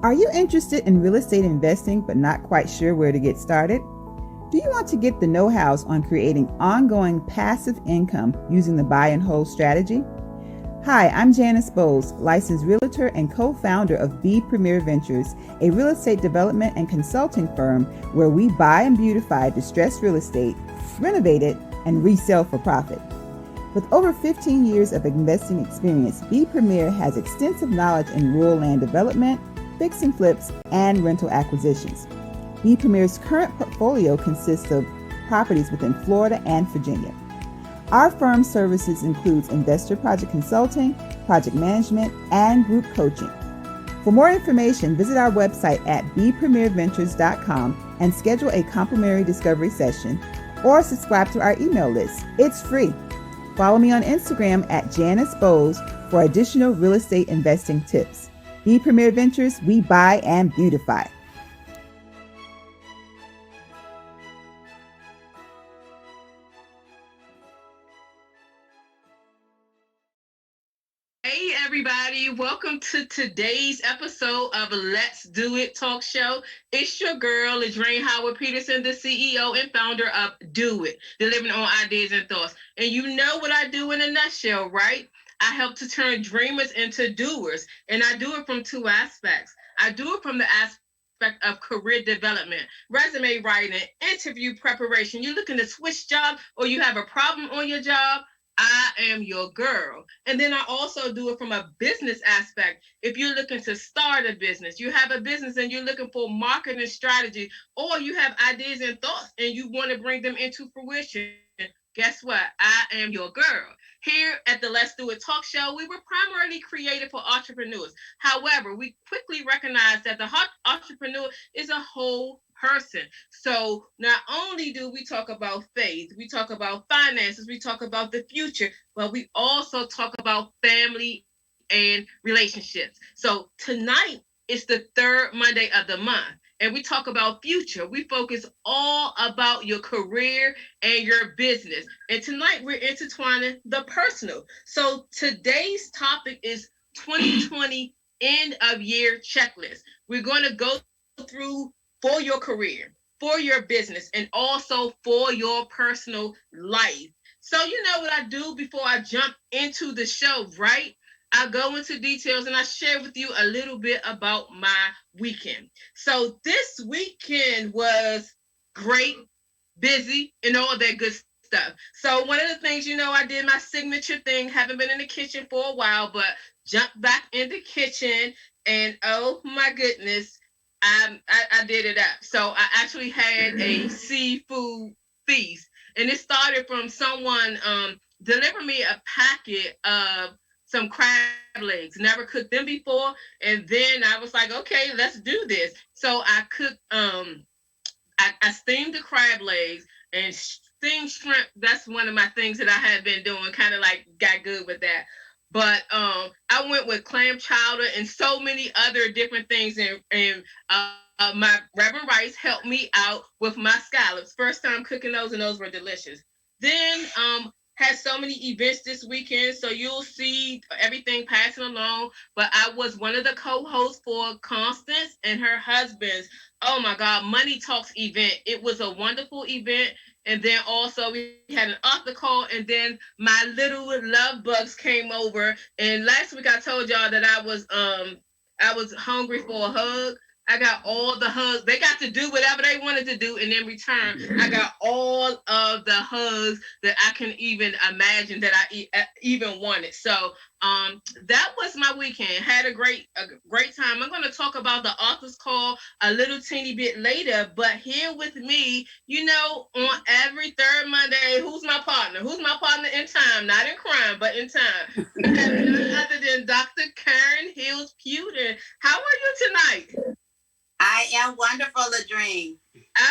Are you interested in real estate investing but not quite sure where to get started? Do you want to get the know-hows on creating ongoing passive income using the buy and hold strategy? Hi, I'm Janice Bowles, licensed realtor and co-founder of B Premier Ventures, a real estate development and consulting firm where we buy and beautify distressed real estate, renovate it, and resell for profit. With over 15 years of investing experience, B Premier has extensive knowledge in rural land development, fix and flips, and rental acquisitions. B Premier's current portfolio consists of properties within Florida and Virginia. Our firm's services includes investor project consulting, project management, and group coaching. For more information, visit our website at bpremierventures.com and schedule a complimentary discovery session or subscribe to our email list. It's free. Follow me on Instagram at Janice Bowles for additional real estate investing tips. B Premier Ventures, we buy and beautify. Hey everybody, welcome to today's episode of Let's Do It Talk Show. It's your girl, Adrienne Howard Peterson, the CEO and founder of Do It, delivering on ideas and thoughts. And you know what I do in a nutshell, right? I help to turn dreamers into doers, and I do it from two aspects. I do it from the aspect of career development, resume writing, interview preparation. You're looking to switch job or you have a problem on your job, I am your girl. And then I also do it from a business aspect. If you're looking to start a business, you have a business and you're looking for marketing strategy, or you have ideas and thoughts and you want to bring them into fruition, guess what? I am your girl. Here at the Let's Do It Talk Show, we were primarily created for entrepreneurs. However, we quickly recognize that the entrepreneur is a whole person. So not only do we talk about faith, we talk about finances, we talk about the future, but we also talk about family and relationships. So tonight is the third Monday of the month, and we talk about future. We focus all about your career and your business. And tonight we're intertwining the personal. So today's topic is 2020 end of year checklist. We're going to go through for your career, for your business, and also for your personal life. So you know what I do before I jump into the show, right? I go into details and I share with you a little bit about my weekend. So this weekend was great, busy, and all that good stuff. So one of the things, I did my signature thing. Haven't been in the kitchen for a while, but jumped back in the kitchen, and oh my goodness, I did it up. So I actually had a seafood feast, and it started from someone delivering me a packet of some crab legs. Never cooked them before, and then I was like, okay, let's do this. So I cooked I steamed the crab legs and steamed shrimp. That's one of my things that I had been doing, kind of like got good with that. But I went with clam chowder and so many other different things. And my Reverend Rice helped me out with my scallops. First time cooking those, and those were delicious. Then had so many events this weekend, so you'll see everything passing along. But I was one of the co-hosts for Constance and her husband's, oh my God, Money Talks event. It was a wonderful event. And then also we had an author call, and then my little love bugs came over. And last week I told y'all that I was hungry for a hug. I got all the hugs. They got to do whatever they wanted to do, and in return, I got all of the hugs that I can even imagine that I even wanted. So that was my weekend. Had a great time. I'm going to talk about the author's call a little teeny bit later, but here with me, on every third Monday, who's my partner? Who's my partner in time? Not in crime, but in time. None other than Dr. Karen Hills Pewter. How are you tonight? I am wonderful, Adrienne.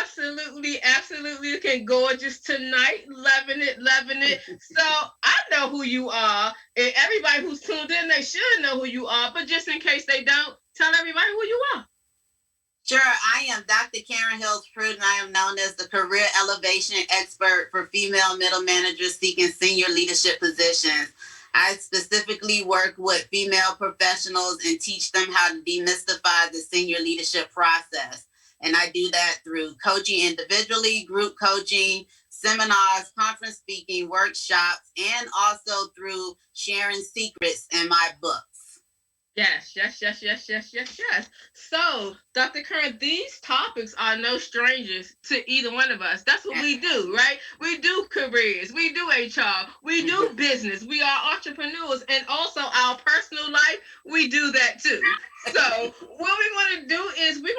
Absolutely, absolutely looking gorgeous tonight. Loving it, loving it. So I know who you are. And everybody who's tuned in, they should know who you are. But just in case they don't, tell everybody who you are. Sure, I am Dr. Karen Hills Prude, and I am known as the career elevation expert for female middle managers seeking senior leadership positions. I specifically work with female professionals and teach them how to demystify the senior leadership process. And I do that through coaching individually, group coaching, seminars, conference speaking, workshops, and also through sharing secrets in my books. Yes. So, Dr. Kern, these topics are no strangers to either one of us. That's what we do, right? We do careers, we do HR, we do business, we are entrepreneurs, and also our personal life, we do that too. So, what we want to do is we're going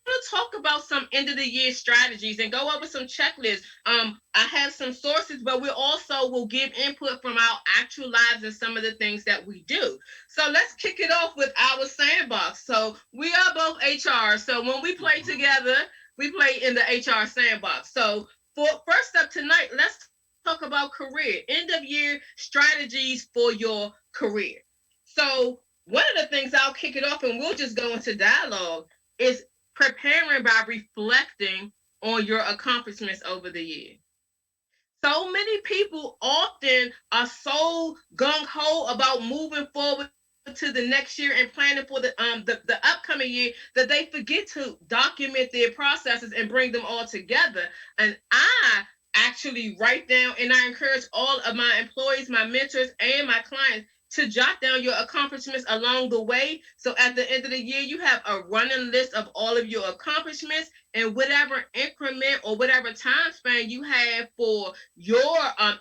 to talk about some end of the year strategies and go over some checklists. I have some sources, but we also will give input from our actual lives and some of the things that we do. So let's kick it off with our sandbox. So we are both HR. So when we play together, we play in the HR sandbox. So for first up tonight, let's talk about career, end of year strategies for your career. So one of the things I'll kick it off and we'll just go into dialogue is preparing by reflecting on your accomplishments over the year. So many people often are so gung-ho about moving forward to the next year and planning for the upcoming year that they forget to document their processes and bring them all together. And I actually write down, and I encourage all of my employees, my mentors, and my clients to jot down your accomplishments along the way. So at the end of the year, you have a running list of all of your accomplishments and whatever increment or whatever time span you have for your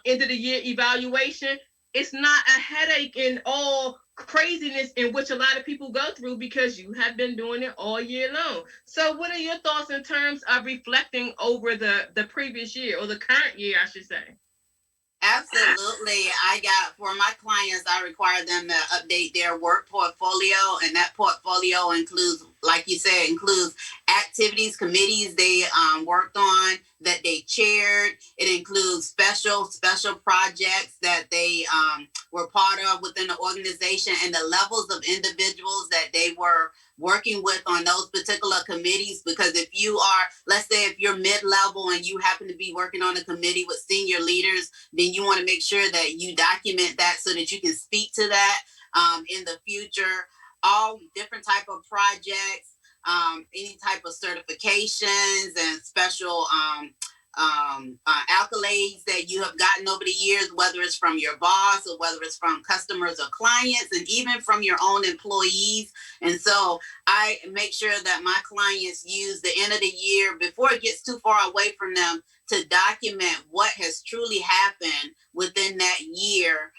end of the year evaluation. It's not a headache and all craziness in which a lot of people go through because you have been doing it all year long. So what are your thoughts in terms of reflecting over the previous year or the current year, I should say? Absolutely. For my clients, I require them to update their work portfolio, and that portfolio includes, like you said, includes activities, committees they worked on, that they chaired. It includes special projects that they were part of within the organization, and the levels of individuals that they were working with on those particular committees. Because if you are, let's say if you're mid-level and you happen to be working on a committee with senior leaders, then you want to make sure that you document that so that you can speak to that in the future. All different type of projects, any type of certifications and special accolades that you have gotten over the years, whether it's from your boss or whether it's from customers or clients, and even from your own employees. And so I make sure that my clients use the end of the year before it gets too far away from them to document what has truly happened within that year,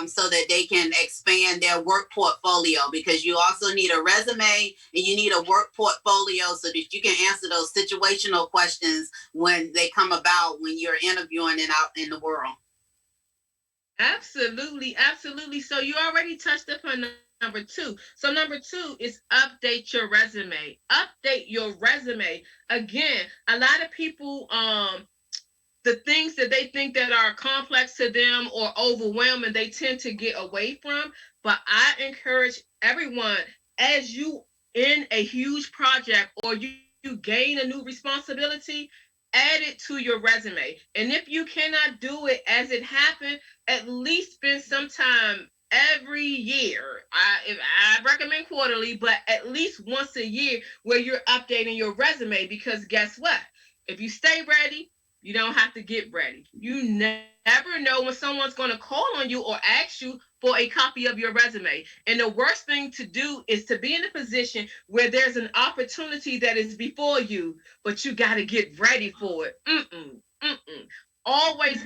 so that they can expand their work portfolio, because you also need a resume and you need a work portfolio so that you can answer those situational questions when they come about when you're interviewing and out in the world. Absolutely. So you already touched upon number two. So number two is update your resume. Update your resume. Again, a lot of people the things that they think that are complex to them or overwhelming, they tend to get away from. But I encourage everyone, as you in a huge project or you gain a new responsibility, add it to your resume. And if you cannot do it as it happened, at least spend some time every year. I recommend quarterly, but at least once a year where you're updating your resume, because guess what? If you stay ready, you don't have to get ready. You never know when someone's going to call on you or ask you for a copy of your resume. And the worst thing to do is to be in a position where there's an opportunity that is before you, but you got to get ready for it. Always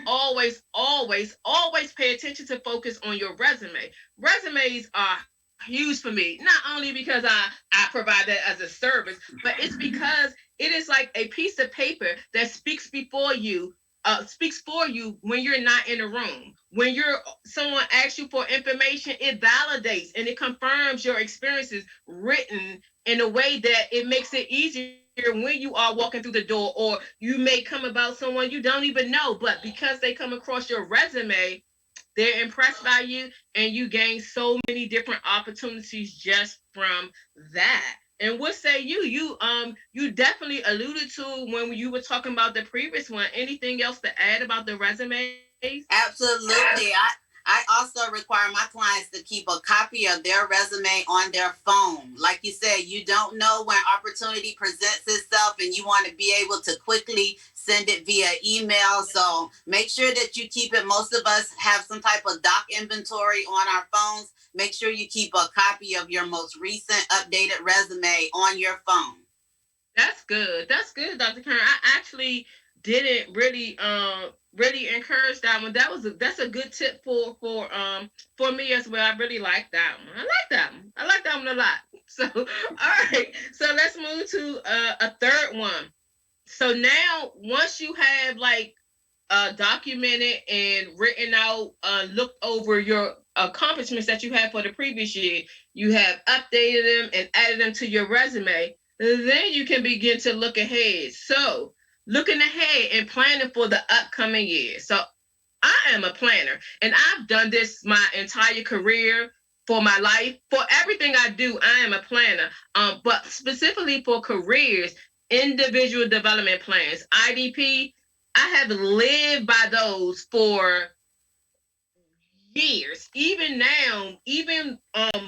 pay attention to focus on your resume. Resumes are huge for me, not only because I provide that as a service, but it's because it is like a piece of paper that speaks for you when you're not in a room. When someone asks you for information, it validates and it confirms your experiences written in a way that it makes it easier when you are walking through the door, or you may come about someone you don't even know, but because they come across your resume, they're impressed by you, and you gain so many different opportunities just from that. And what say you? You definitely alluded to when you were talking about the previous one. Anything else to add about the resumes? Absolutely. I also require my clients to keep a copy of their resume on their phone. Like you said, you don't know when opportunity presents itself and you want to be able to quickly send it via email. So make sure that you keep it. Most of us have some type of doc inventory on our phones. Make sure you keep a copy of your most recent updated resume on your phone. That's good. That's good, Dr. Kern. I actually didn't really encourage that one. That's a good tip for me as well. I really like that one. I like that one. I like that one a lot. So all right. So let's move to a third one. So now once you have like documented and written out, looked over your accomplishments that you had for the previous year, you have updated them and added them to your resume, then you can begin to look ahead. So looking ahead and planning for the upcoming year. So I am a planner and I've done this my entire career. For my life, for everything I do, I am a planner. But specifically for careers, individual development plans, IDP, I have lived by those for years. Even now, even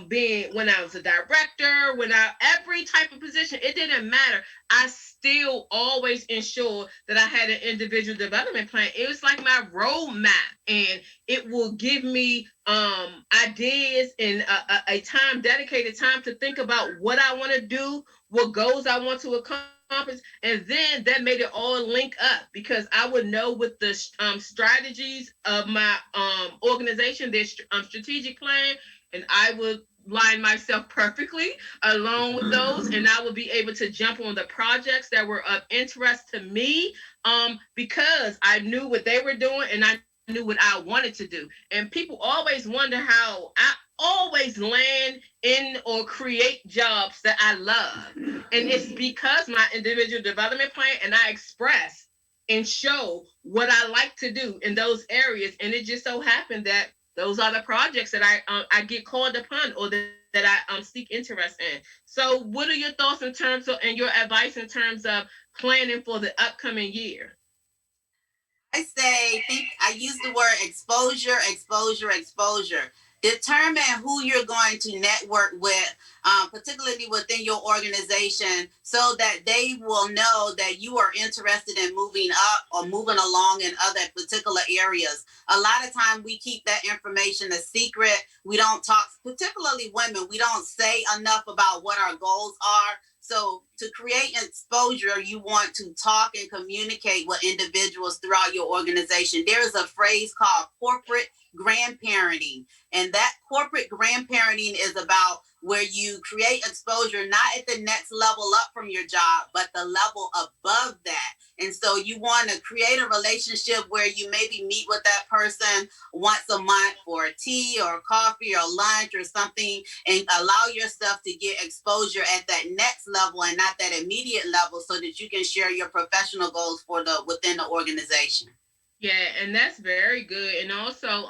being when I was a director, when I every type of position, it didn't matter. I still always ensure that I had an individual development plan. It was like my roadmap, and it will give me ideas and a time dedicated time to think about what I want to do, what goals I want to accomplish, and then that made it all link up because I would know with the strategies of my organization, their strategic plan, and I would line myself perfectly along with those, and I would be able to jump on the projects that were of interest to me, because I knew what they were doing and I knew what I wanted to do. And people always wonder how I always land in or create jobs that I love. And it's because my individual development plan and I express and show what I like to do in those areas. And it just so happened that those are the projects that I get called upon or that I seek interest in. So, what are your thoughts in terms of and your advice in terms of planning for the upcoming year? I use the word exposure, exposure, exposure. Determine who you're going to network with, particularly within your organization, so that they will know that you are interested in moving up or moving along in other particular areas. A lot of time we keep that information a secret. We don't talk, particularly women, we don't say enough about what our goals are. So to create exposure, you want to talk and communicate with individuals throughout your organization. There is a phrase called corporate grandparenting. And that corporate grandparenting is about where you create exposure, not at the next level up from your job, but the level above that. And so you want to create a relationship where you maybe meet with that person once a month for a tea or coffee or lunch or something, and allow yourself to get exposure at that next level and not that immediate level, so that you can share your professional goals for the within the organization. Yeah, and that's very good. And also,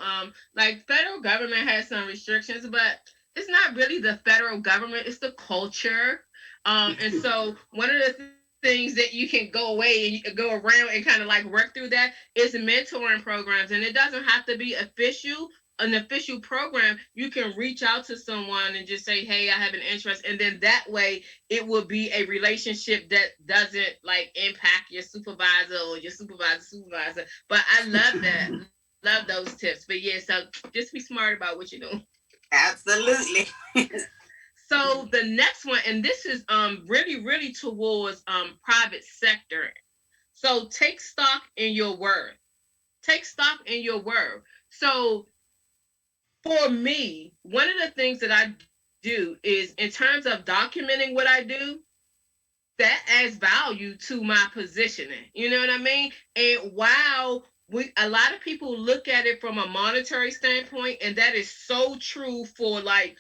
like federal government has some restrictions, but it's not really the federal government; it's the culture. And so one of the things that you can go away and you can go around and kind of like work through that is mentoring programs, and it doesn't have to be official. An official program, you can reach out to someone and just say, "Hey, I have an interest," and then that way it will be a relationship that doesn't like impact your supervisor or your supervisor. But I love that. Love those tips. But yeah, so just be smart about what you're doing. Absolutely. So the next one, and this is really towards private sector. So take stock in your worth. Take stock in your worth. So for me, one of the things that I do is in terms of documenting what I do, that adds value to my positioning. You know what I mean? And while a lot of people look at it from a monetary standpoint, and that is so true for like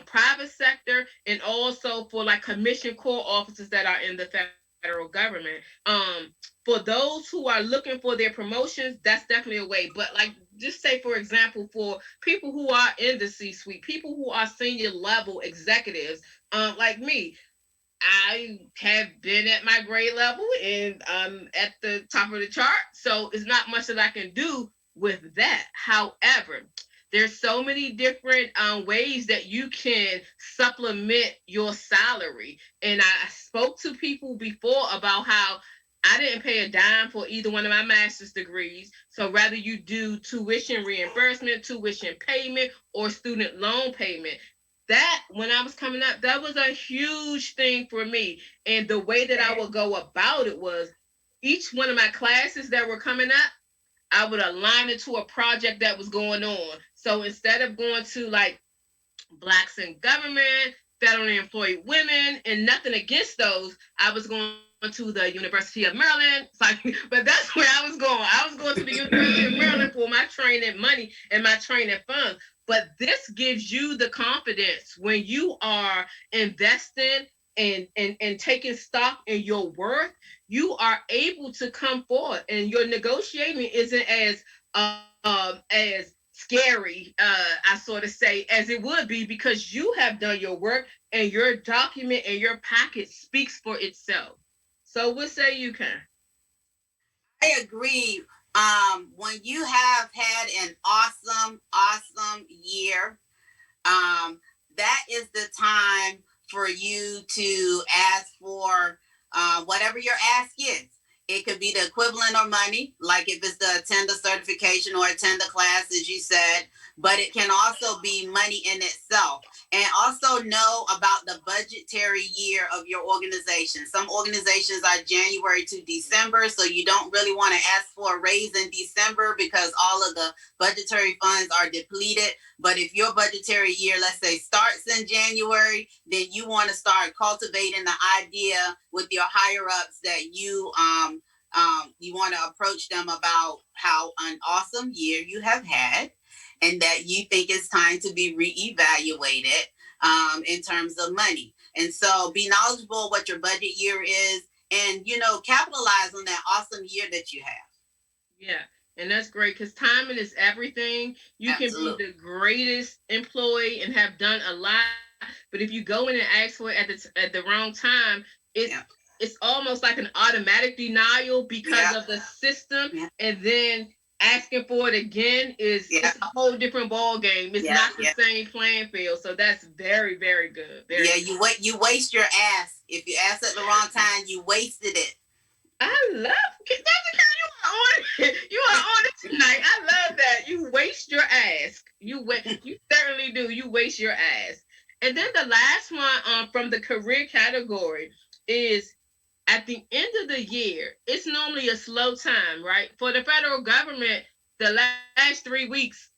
private sector and also for like commission core officers that are in the federal government. For those who are looking for their promotions, that's definitely a way. But like just say for example, for people who are in the C-suite, people who are senior level executives, like me, I have been at my grade level and I'm at the top of the chart. So it's not much that I can do with that. However, There's so many different ways that you can supplement your salary. And I spoke to people before about how I didn't pay a dime for either one of my master's degrees. So rather you do tuition reimbursement, tuition payment, or student loan payment. That when I was coming up, that was a huge thing for me. And the way that I would go about it was each one of my classes that were coming up, I would align it to a project that was going on. So instead of going to like Blacks in Government, federally employed women, and nothing against those, I was going to the University of Maryland. But that's where I was going. I was going to the University of Maryland for my training money and my training funds. But this gives you the confidence when you are investing and taking stock in your worth, you are able to come forward and your negotiating isn't as scary, I sort of say, as it would be because you have done your work and your document and your packet speaks for itself. So what say you, can? I agree. When you have had an awesome year, that is the time for you to ask for whatever your ask is. It could be the equivalent of money, like if it's the attend a certification or attend a class, as you said, but it can also be money in itself. And also know about the budgetary year of your organization. Some organizations are January to December, so you don't really want to ask for a raise in December because all of the budgetary funds are depleted. But if your budgetary year, let's say, starts in January, then you want to start cultivating the idea with your higher ups that you want to approach them about how an awesome year you have had and that you think it's time to be reevaluated in terms of money. And so be knowledgeable what your budget year is and, capitalize on that awesome year that you have. Yeah. And that's great because timing is everything. You Absolutely. can be the greatest employee and have done a lot, but if you go in and ask for it at the wrong time, it's Yeah. it's almost like an automatic denial because of the system, and then asking for it again it's a whole different ball game. It's not the same playing field. So that's very, very good. Very good. You waste your ask. If you ask at the wrong time, you wasted it. I love Dr. Karen, you are on it. You are on it tonight. I love that. You waste your ask. You certainly do. You waste your ask. And then the last one from the career category is at the end of the year, it's normally a slow time, right? For the federal government, the last 3 weeks,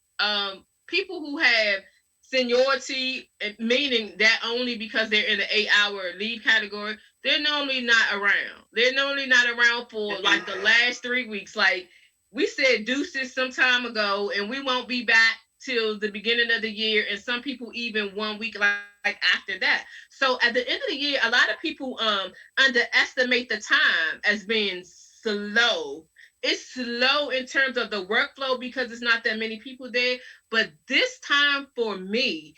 people who have seniority, meaning that only because they're in the 8-hour leave category, they're normally not around. They're normally not around for like the last 3 weeks. Like we said deuces some time ago, and we won't be back till the beginning of the year. And some people even 1 week like after that. So at the end of the year, a lot of people underestimate the time as being slow. It's slow in terms of the workflow because it's not that many people there. But this time for me,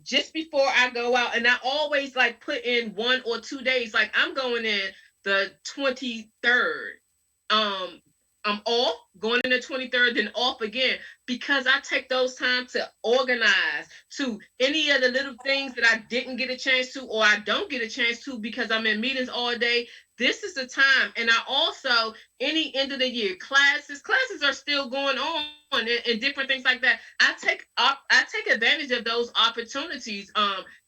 just before I go out, and I always like put in 1 or 2 days, like I'm going in the 23rd. I'm off, going in the 23rd, then off again, because I take those time to organize to any of the little things that I didn't get a chance to, or I don't get a chance to because I'm in meetings all day. This is the time. And I also, any end of the year classes are still going on and different things like that. I take advantage of those opportunities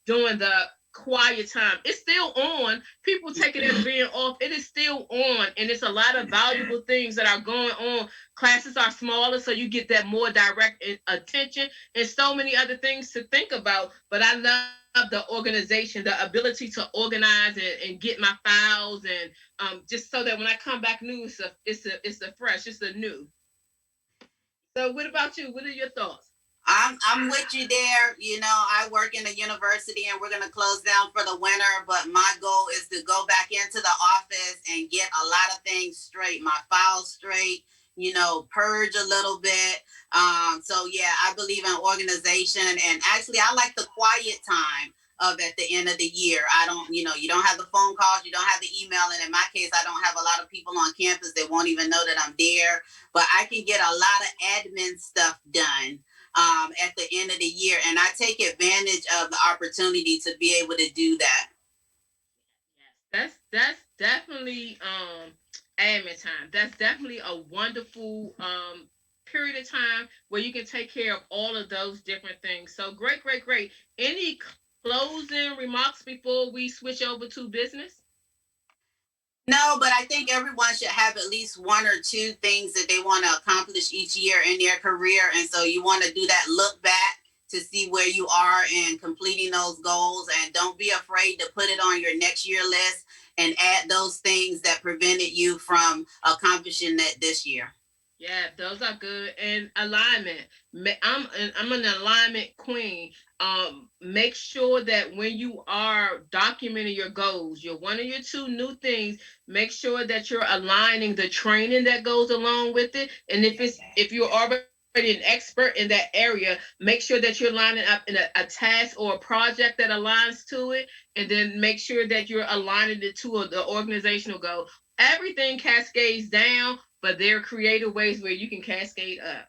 during the quiet time. It's still on. People take it as being off. It is still on, and it's a lot of valuable things that are going on. Classes are smaller, so you get that more direct attention and so many other things to think about. But I love the organization, the ability to organize and get my files, and just so that when I come back new, it's a fresh, it's a new. So what about you? What are your thoughts? I'm with you there. I work in a university and we're gonna close down for the winter, but my goal is to go back into the office and get a lot of things straight, my files straight, purge a little bit. So yeah, I believe in organization and actually I like the quiet time of at the end of the year. I don't, you don't have the phone calls, you don't have the email, and in my case, I don't have a lot of people on campus that won't even know that I'm there, but I can get a lot of admin stuff done at the end of the year. And I take advantage of the opportunity to be able to do that. That's definitely admin time. That's definitely a wonderful period of time where you can take care of all of those different things. So great, great, great. Any closing remarks before we switch over to business? No, but I think everyone should have at least one or two things that they want to accomplish each year in their career. And so you want to do that look back to see where you are in completing those goals. And don't be afraid to put it on your next year list and add those things that prevented you from accomplishing that this year. Yeah, those are good. And alignment. I'm an alignment queen. Make sure that when you are documenting your goals, your one or your two new things, make sure that you're aligning the training that goes along with it. And if you're already an expert in that area, make sure that you're lining up in a task or a project that aligns to it, and then make sure that you're aligning it to the organizational goal. Everything cascades down, but there are creative ways where you can cascade up.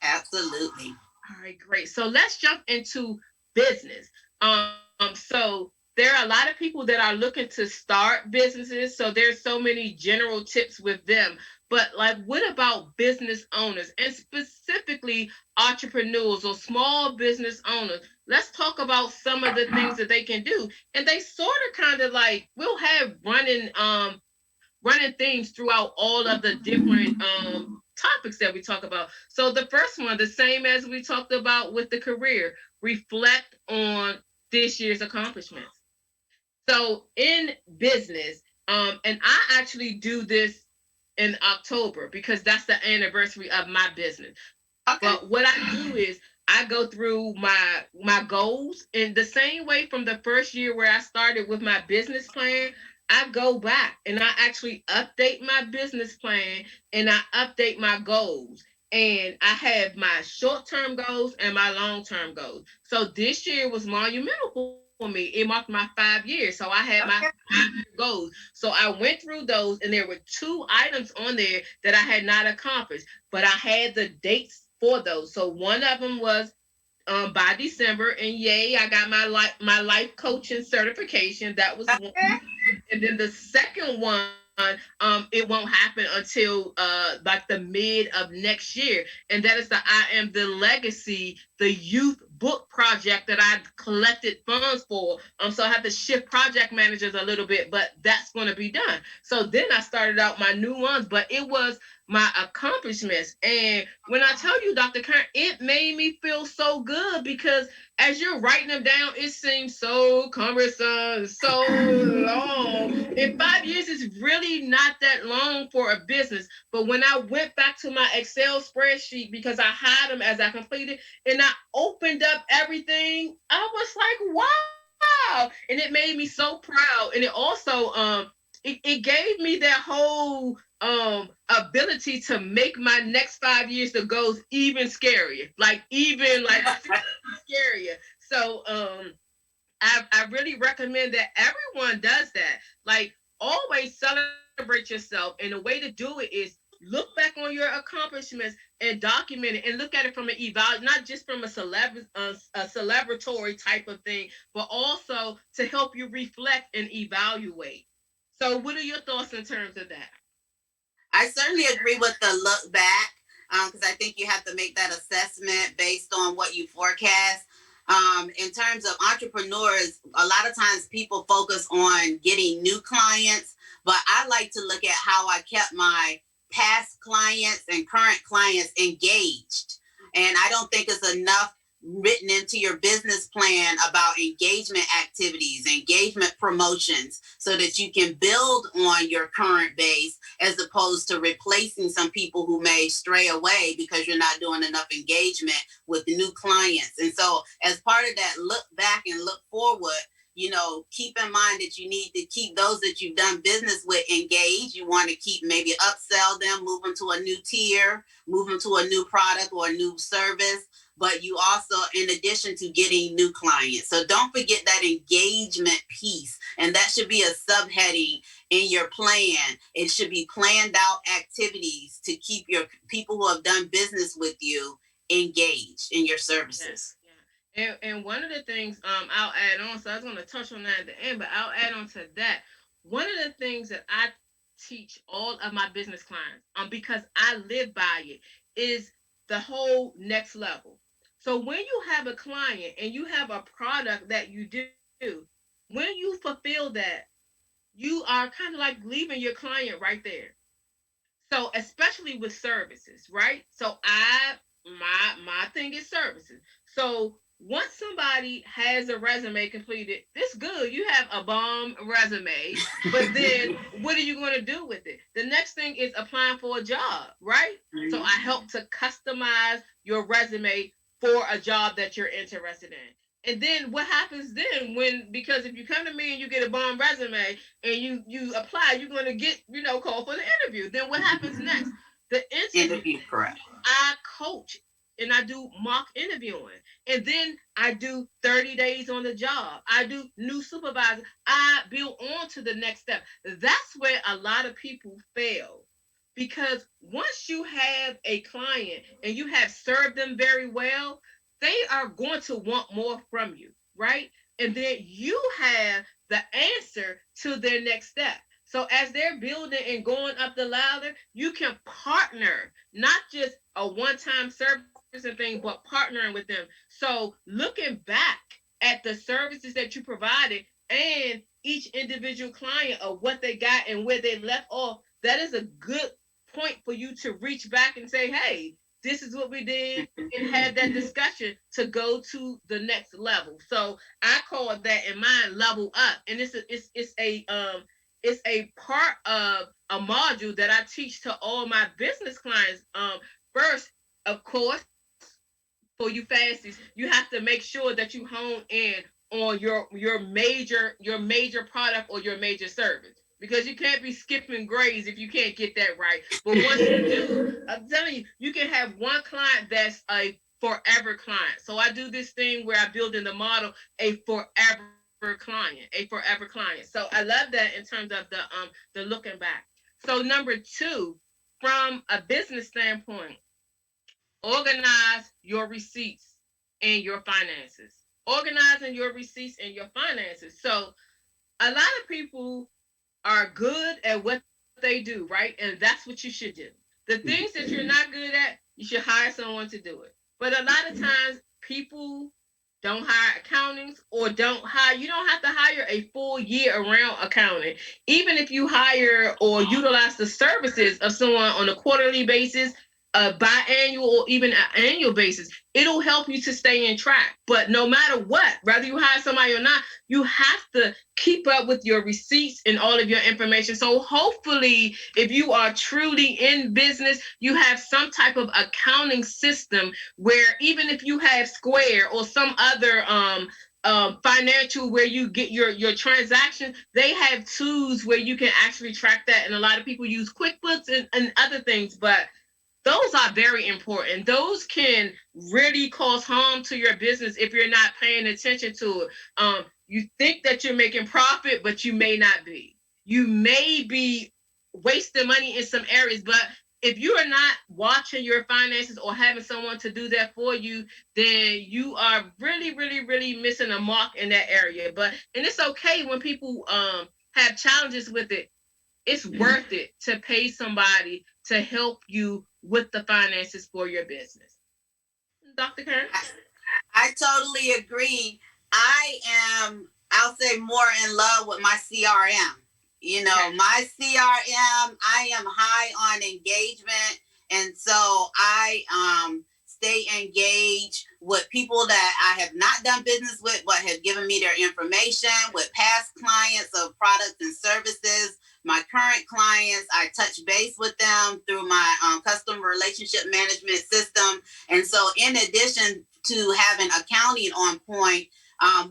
Absolutely. All right, great. So let's jump into business. So there are a lot of people that are looking to start businesses. So there's so many general tips with them. But like, what about business owners and specifically entrepreneurs or small business owners? Let's talk about some of the things that they can do. And they sort of kind of like we'll have running themes throughout all of the different topics that we talk about. So the first one, the same as we talked about with the career, reflect on this year's accomplishments. So in business, and I actually do this in October because that's the anniversary of my business. Okay. But what I do is I go through my goals in the same way from the first year where I started with my business plan. I go back and I actually update my business plan and I update my goals. And I have my short term goals and my long term goals. So this year was monumental for me. It marked my 5 years. So I had my Okay. 5 year goals. So I went through those and there were two items on there that I had not accomplished, but I had the dates for those. So one of them was by December, and yay, I got my life coaching certification. That was one. Okay. And then the second one, it won't happen until like the mid of next year, and that is the I Am the Legacy, the youth book project that I collected funds for. So I have to shift project managers a little bit, but that's going to be done. So then I started out my new ones, but it was my accomplishments. And when I tell you, Dr. Kern, it made me feel so good because as you're writing them down, it seems so cumbersome, so long. And 5 years is really not that long for a business. But when I went back to my Excel spreadsheet because I had them as I completed and I opened up everything, I was like, wow. And it made me so proud. And it also it gave me that whole ability to make my next 5 years the goals even scarier, like even like scarier. So I really recommend that everyone does that. Like always celebrate yourself, and the way to do it is look back on your accomplishments and document it and look at it from an eval, not just from a celebratory type of thing, but also to help you reflect and evaluate. So what are your thoughts in terms of that? I certainly agree with the look back because I think you have to make that assessment based on what you forecast. In terms of entrepreneurs, a lot of times people focus on getting new clients, but I like to look at how I kept my past clients and current clients engaged. And I don't think it's enough written into your business plan about engagement activities, engagement promotions, so that you can build on your current base as opposed to replacing some people who may stray away because you're not doing enough engagement with new clients. And so, as part of that look back and look forward, keep in mind that you need to keep those that you've done business with engaged. You want to keep maybe upsell them, move them to a new tier, move them to a new product or a new service. But you also, in addition to getting new clients. So don't forget that engagement piece. And that should be a subheading in your plan. It should be planned out activities to keep your people who have done business with you engaged in your services. And one of the things I'll add on, so I was going to touch on that at the end, but I'll add on to that. One of the things that I teach all of my business clients, because I live by it, is the whole next level. So when you have a client and you have a product that you do, when you fulfill that, you are kind of like leaving your client right there. So especially with services, right? So my thing is services. So once somebody has a resume completed, it's good. You have a bomb resume, but then what are you going to do with it? The next thing is applying for a job, right? Mm-hmm. So I help to customize your resume for a job that you're interested in. And then what happens then because if you come to me and you get a bomb resume and you apply, you're going to get, called for the interview. Then what happens next? The interview, correct. I coach and I do mock interviewing. And then I do 30 days on the job. I do new supervisor. I build on to the next step. That's where a lot of people fail. Because once you have a client and you have served them very well, they are going to want more from you, right? And then you have the answer to their next step. So as they're building and going up the ladder, you can partner, not just a one-time service and thing, but partnering with them. So looking back at the services that you provided and each individual client of what they got and where they left off, that is a good point for you to reach back and say, hey, this is what we did, and have that discussion to go to the next level. So I call that in mind level up, and it's a part of a module that I teach to all my business clients. First, of course, for you fasties, you have to make sure that you hone in on your major product or your major service. Because you can't be skipping grades if you can't get that right. But once you do, I'm telling you, you can have one client that's a forever client. So I do this thing where I build in the model a forever client. So I love that in terms of the looking back. So number 2, from a business standpoint, organize your receipts and your finances. Organizing your receipts and your finances. So a lot of people are good at what they do, right? And that's what you should do. The things that you're not good at, you should hire someone to do it. But a lot of times people don't hire accountants or you don't have to hire a full year-round accountant. Even if you hire or utilize the services of someone on a quarterly basis, a biannual or even an annual basis, it'll help you to stay in track. But no matter what, whether you hire somebody or not, you have to keep up with your receipts and all of your information. So hopefully, if you are truly in business, you have some type of accounting system where even if you have Square or some other financial where you get your transactions, they have tools where you can actually track that. And a lot of people use QuickBooks and other things, but those are very important. Those can really cause harm to your business if you're not paying attention to it. You think that you're making profit, but you may not be. You may be wasting money in some areas, but if you are not watching your finances or having someone to do that for you, then you are really, really, really missing a mark in that area. And it's okay when people have challenges with it. It's worth it to pay somebody to help you with the finances for your business. Dr. Kern? I totally agree. I'll say more in love with my CRM. My CRM, I am high on engagement. And so I stay engaged with people that I have not done business with, but have given me their information, with past clients of products and services. My current clients, I touch base with them through my customer relationship management system. And so in addition to having accounting on point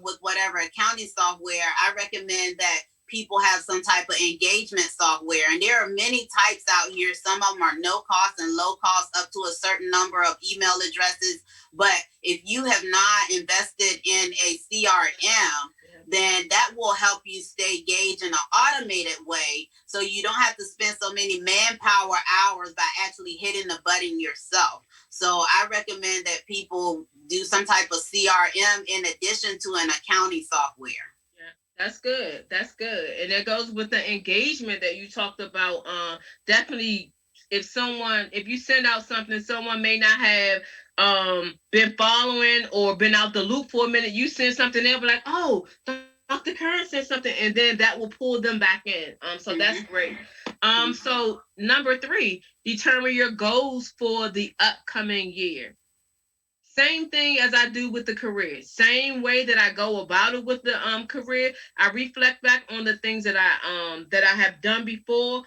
with whatever accounting software, I recommend that people have some type of engagement software. And there are many types out here. Some of them are no cost and low cost up to a certain number of email addresses. But if you have not invested in a CRM, then that will help you stay engaged in an automated way, so you don't have to spend so many manpower hours by actually hitting the button yourself. So I recommend that people do some type of CRM in addition to an accounting software. That's good. That's good. And that goes with the engagement that you talked about. Definitely, if you send out something, someone may not have been following or been out the loop for a minute. You send something, they'll be like, oh, Dr. Kern said something, and then that will pull them back in. So that's great. So number 3, determine your goals for the upcoming year. Same thing as I do with the career. Same way that I go about it with the career. I reflect back on the things that I have done before,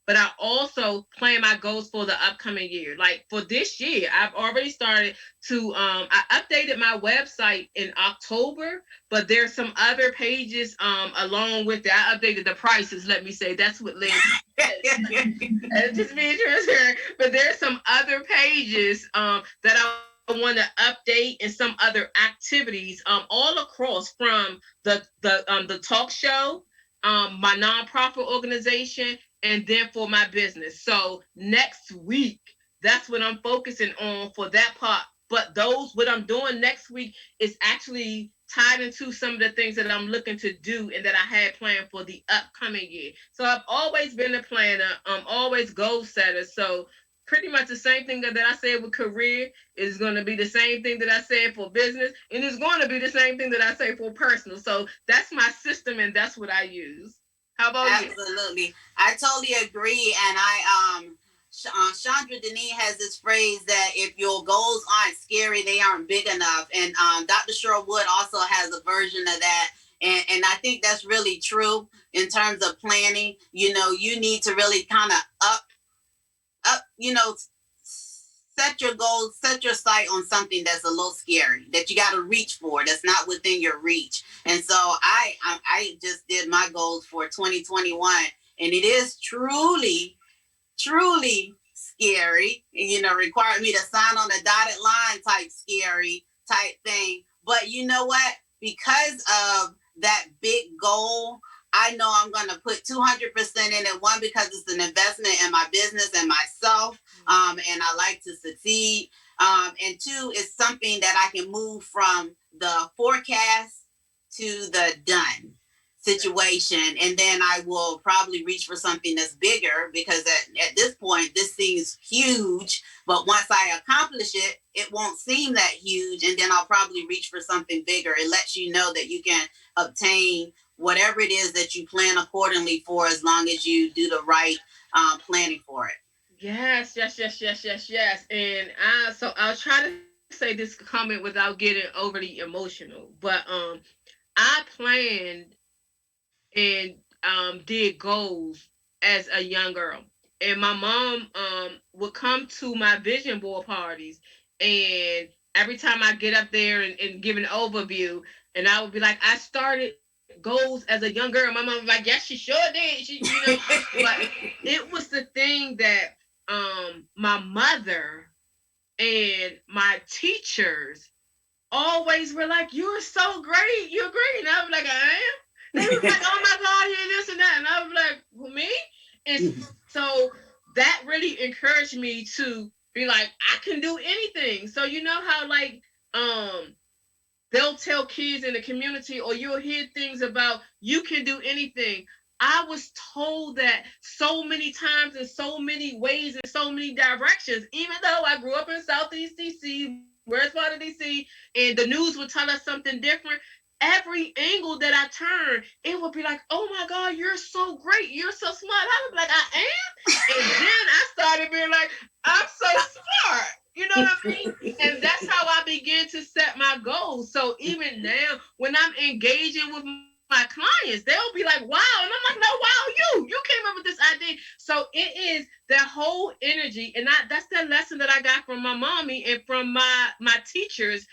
but I also plan my goals for the upcoming year. Like for this year, I've already started to I updated my website in October, but there's some other pages along with that. I updated the prices, let me say. That's what led just being transparent. But there's some other pages that I want to update, and some other activities all across, from the talk show, my nonprofit organization, and then for my business. So next week, that's what I'm focusing on for that part. But what I'm doing next week is actually tied into some of the things that I'm looking to do and that I had planned for the upcoming year. So I've always been a planner, always goal setter. So pretty much the same thing that I said with career is going to be the same thing that I said for business, and it's going to be the same thing that I say for personal. So that's my system, and that's what I use. How about you? Absolutely. I totally agree. And Chandra Deneen has this phrase that if your goals aren't scary, they aren't big enough. And Dr. Sherwood also has a version of that. And I think that's really true in terms of planning. You need to really kind of up, set your goals, set your sight on something that's a little scary, that you got to reach for, that's not within your reach. And so I just did my goals for 2021, and it is truly, truly scary. Required me to sign on the dotted line type scary type thing. But you know what? Because of that big goal, I know I'm going to put 200% in it. One, because it's an investment in my business and myself, and I like to succeed. And 2, it's something that I can move from the forecast to the done situation. And then I will probably reach for something that's bigger, because at this point, this seems huge. But once I accomplish it, it won't seem that huge. And then I'll probably reach for something bigger. It lets you know that you can obtain whatever it is that you plan accordingly for, as long as you do the right planning for it. Yes. And I'll try to say this comment without getting overly emotional. But I planned and did goals as a young girl. And my mom would come to my vision board parties, and every time I get up there and give an overview, and I would be like, I started goals as a young girl. My mom was like, yes, she sure did. But it was the thing that my mother and my teachers always were like, you're so great. You're great. And I was like, I am. They was like, oh my God, you're this and that. And I was like, well, me? And so that really encouraged me to be like, I can do anything. So you know how they'll tell kids in the community, or you'll hear things about you can do anything. I was told that so many times, in so many ways, in so many directions, even though I grew up in Southeast DC, where's part of DC, and the news would tell us something different. Every angle that I turned, it would be like, oh my God, you're so great. You're so smart. I would be like, I am? And then I started being like, I'm so smart. You know what I mean? And that's how I began to set my goals. So even now, when I'm engaging with my clients, they'll be like, wow. And I'm like, no, wow, you came up with this idea. So it is that whole energy. And that's the lesson that I got from my mommy and from my teachers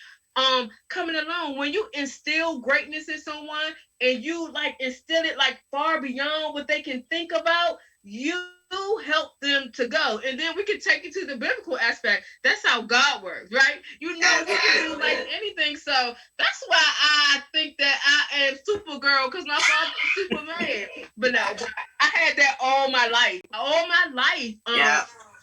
coming along. When you instill greatness in someone and you like instill it like far beyond what they can think about, you help them to go. And then we can take it to the biblical aspect. That's how God works, right? You know, you can do like anything. So that's why I think that I am Supergirl, because my father is Superman. But no, I had that all my life. All my life.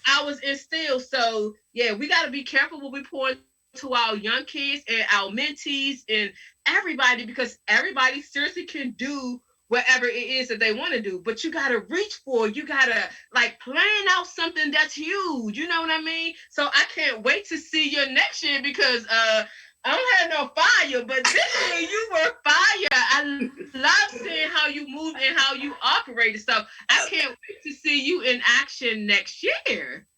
I was instilled. So yeah, we got to be careful what we pour into our young kids and our mentees and everybody, because everybody seriously can do whatever it is that they want to do, but you gotta reach for it. You gotta like plan out something that's huge. You know what I mean? So I can't wait to see you next year, because I don't have no fire, but this year you were fire. I love seeing how you move and how you operate and stuff. I can't wait to see you in action next year.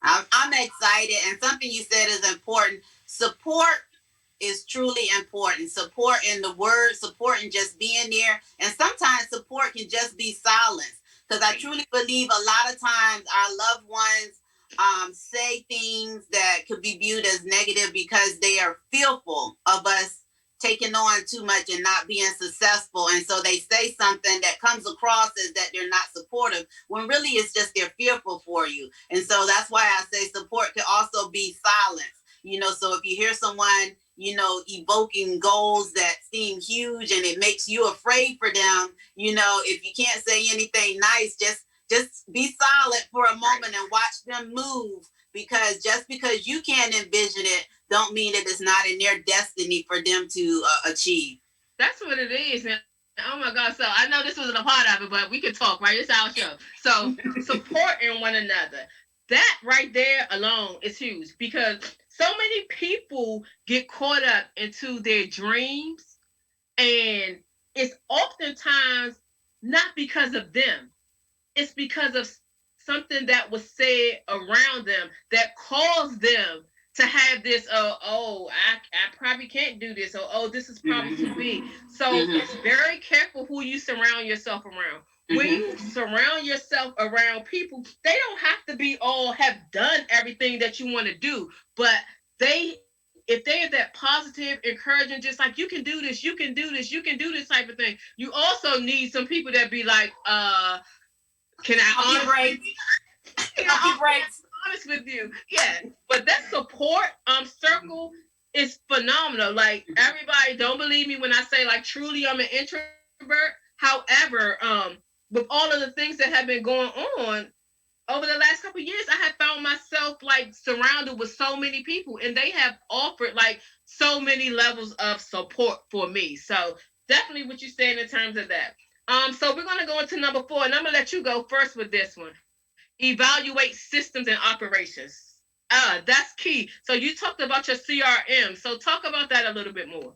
I'm excited, and something you said is important. Support is truly important. Support in the word, support in just being there. And sometimes support can just be silence. Because I truly believe a lot of times our loved ones say things that could be viewed as negative because they are fearful of us taking on too much and not being successful. And so they say something that comes across as that they're not supportive, when really it's just they're fearful for you. And so that's why I say support can also be silence. You know, so if you hear someone, you know, evoking goals that seem huge and it makes you afraid for them, you know, if you can't say anything nice, just be silent for a moment and watch them move, because just because you can't envision it don't mean that it's not in their destiny for them to achieve. That's what it is. And oh my God. So I know this wasn't a part of it, but we could talk, right? It's our show. So supporting one another. That right there alone is huge, because so many people get caught up into their dreams, and it's oftentimes not because of them. It's because of something that was said around them that caused them to have this, I probably can't do this, or oh, this is probably too big. So it's very careful who you surround yourself around. When you surround yourself around people, they don't have to be all have done everything that you want to do, but they if they're that positive, encouraging, just like you can do this, you can do this, you can do this type of thing. You also need some people that be like, can I honest with you? Yeah, but that support circle is phenomenal. Like, everybody don't believe me when I say, like, truly I'm an introvert. However, with all of the things that have been going on over the last couple of years, I have found myself like surrounded with so many people, and they have offered like so many levels of support for me. So definitely what you're saying in terms of that. So we're gonna go into number 4, and I'm gonna let you go first with this one. Evaluate systems and operations. That's key. So you talked about your CRM. So talk about that a little bit more.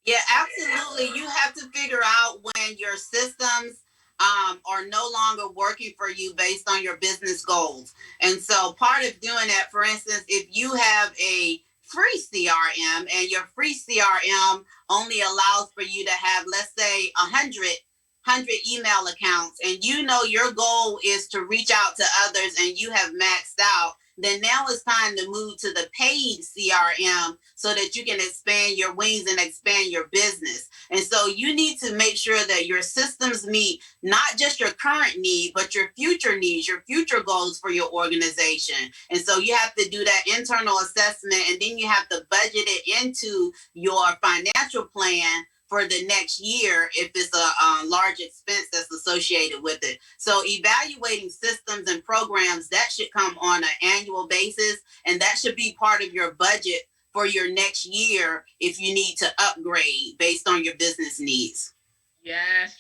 Yeah, absolutely. You have to figure out when your systems are no longer working for you based on your business goals. And so part of doing that, for instance, if you have a free CRM and your free CRM only allows for you to have, let's say, 100 email accounts, and you know your goal is to reach out to others and you have maxed out, then now it's time to move to the paid CRM so that you can expand your wings and expand your business. And so you need to make sure that your systems meet not just your current need, but your future needs, your future goals for your organization. And so you have to do that internal assessment, and then you have to budget it into your financial plan for the next year if it's a large expense that's associated with it. So evaluating systems and programs, that should come on an annual basis, and that should be part of your budget for your next year if you need to upgrade based on your business needs. Yes.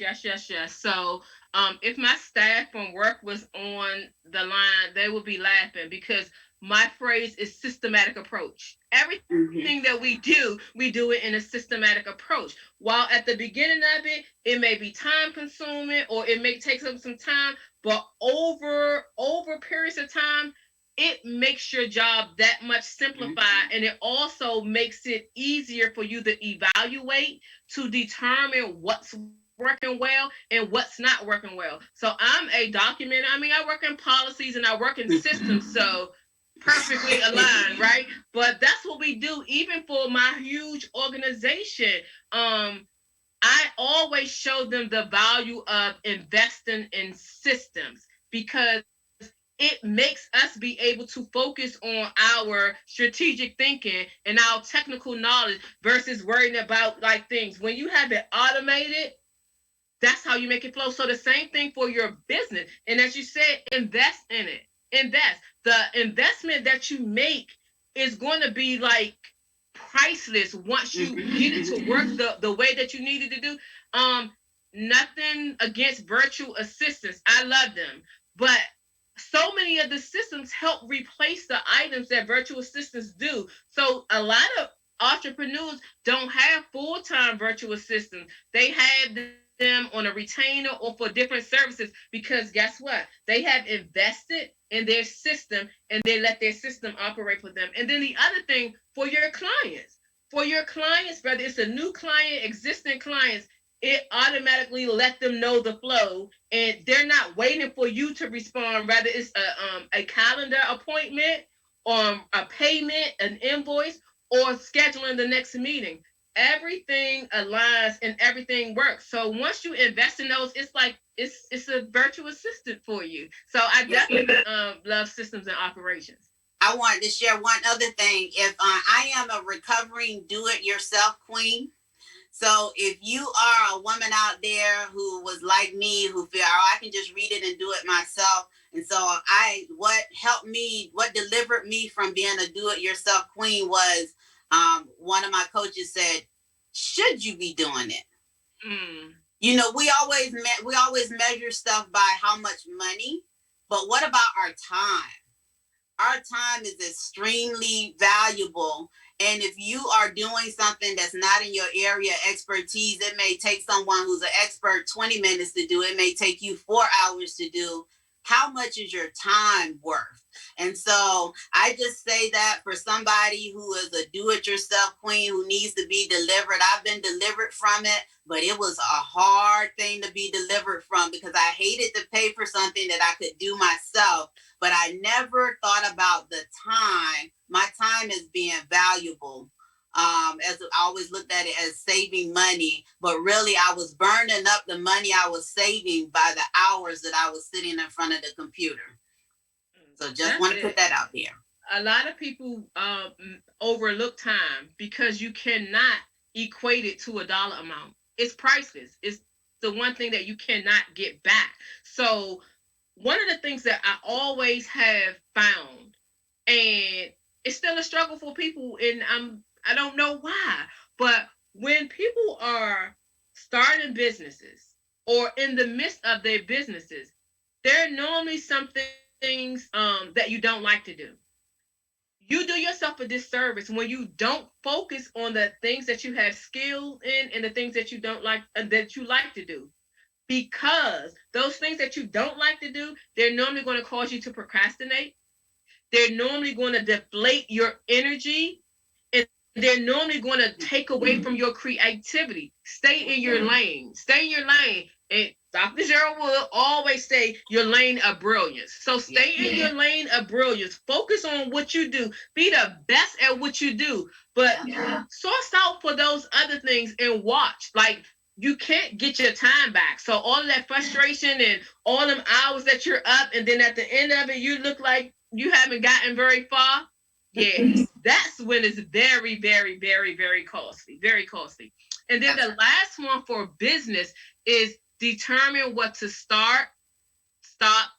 So if my staff from work was on the line, they would be laughing, because my phrase is systematic approach. Everything that we do it in a systematic approach. While at the beginning of it, it may be time consuming or it may take some time, but over periods of time, it makes your job that much simplified, and it also makes it easier for you to evaluate, to determine what's working well and what's not working well. So I'm a documenter. I mean, I work in policies and I work in systems, so perfectly aligned, right? But that's what we do, even for my huge organization. I always show them the value of investing in systems, because it makes us be able to focus on our strategic thinking and our technical knowledge versus worrying about like things. When you have it automated, that's how you make it flow. So the same thing for your business. And as you said, invest in it. Invest. The investment that you make is going to be like priceless once you get it to work the way that you need it to do. Nothing against virtual assistants. I love them. But so many of the systems help replace the items that virtual assistants do. So a lot of entrepreneurs don't have full-time virtual assistants. They have them on a retainer or for different services because guess what? They have invested in their system and they let their system operate for them. And then the other thing for your clients, whether it's a new client, existing clients, it automatically let them know the flow and they're not waiting for you to respond. Rather, it's a calendar appointment, a payment, an invoice, or scheduling the next meeting. Everything aligns and everything works. So once you invest in those, it's like it's a virtual assistant for you. So I definitely love systems and operations. I wanted to share one other thing. If I am a recovering do-it-yourself queen, so if you are a woman out there who was like me, who feel, oh, I can just read it and do it myself. And so what helped me, what delivered me from being a do-it-yourself queen was one of my coaches said, should you be doing it? You know, we always measure stuff by how much money, but what about our time? Our time is extremely valuable. And if you are doing something that's not in your area of expertise, it may take someone who's an expert 20 minutes to do. It may take you 4 hours to do. How much is your time worth? And so I just say that for somebody who is a do-it-yourself queen who needs to be delivered. I've been delivered from it, but it was a hard thing to be delivered from because I hated to pay for something that I could do myself. But I never thought about the time. My time as being valuable. As I always looked at it as saving money, but really I was burning up the money I was saving by the hours that I was sitting in front of the computer. So just want to put that out there. A lot of people overlook time because you cannot equate it to a dollar amount. It's priceless. It's the one thing that you cannot get back. So one of the things that I always have found, and it's still a struggle for people, and I don't know why, but when people are starting businesses or in the midst of their businesses, there are normally some things that you don't like to do. You do yourself a disservice when you don't focus on the things that you have skill in and the things that you don't like that you like to do. Because those things that you don't like to do, they're normally going to cause you to procrastinate. They're normally going to deflate your energy. And they're normally going to take away from your creativity. Stay in your lane. Stay in your lane. And Dr. Gerald will always say your lane of brilliance. So stay in your lane of brilliance. Focus on what you do. Be the best at what you do. But source out for those other things and watch. Like, you can't get your time back. So all of that frustration and all them hours that you're up, and then at the end of it, you look like you haven't gotten very far. Yeah, that's when it's very, very, very, very costly. Very costly. And then the last one for business is determine what to start, stop,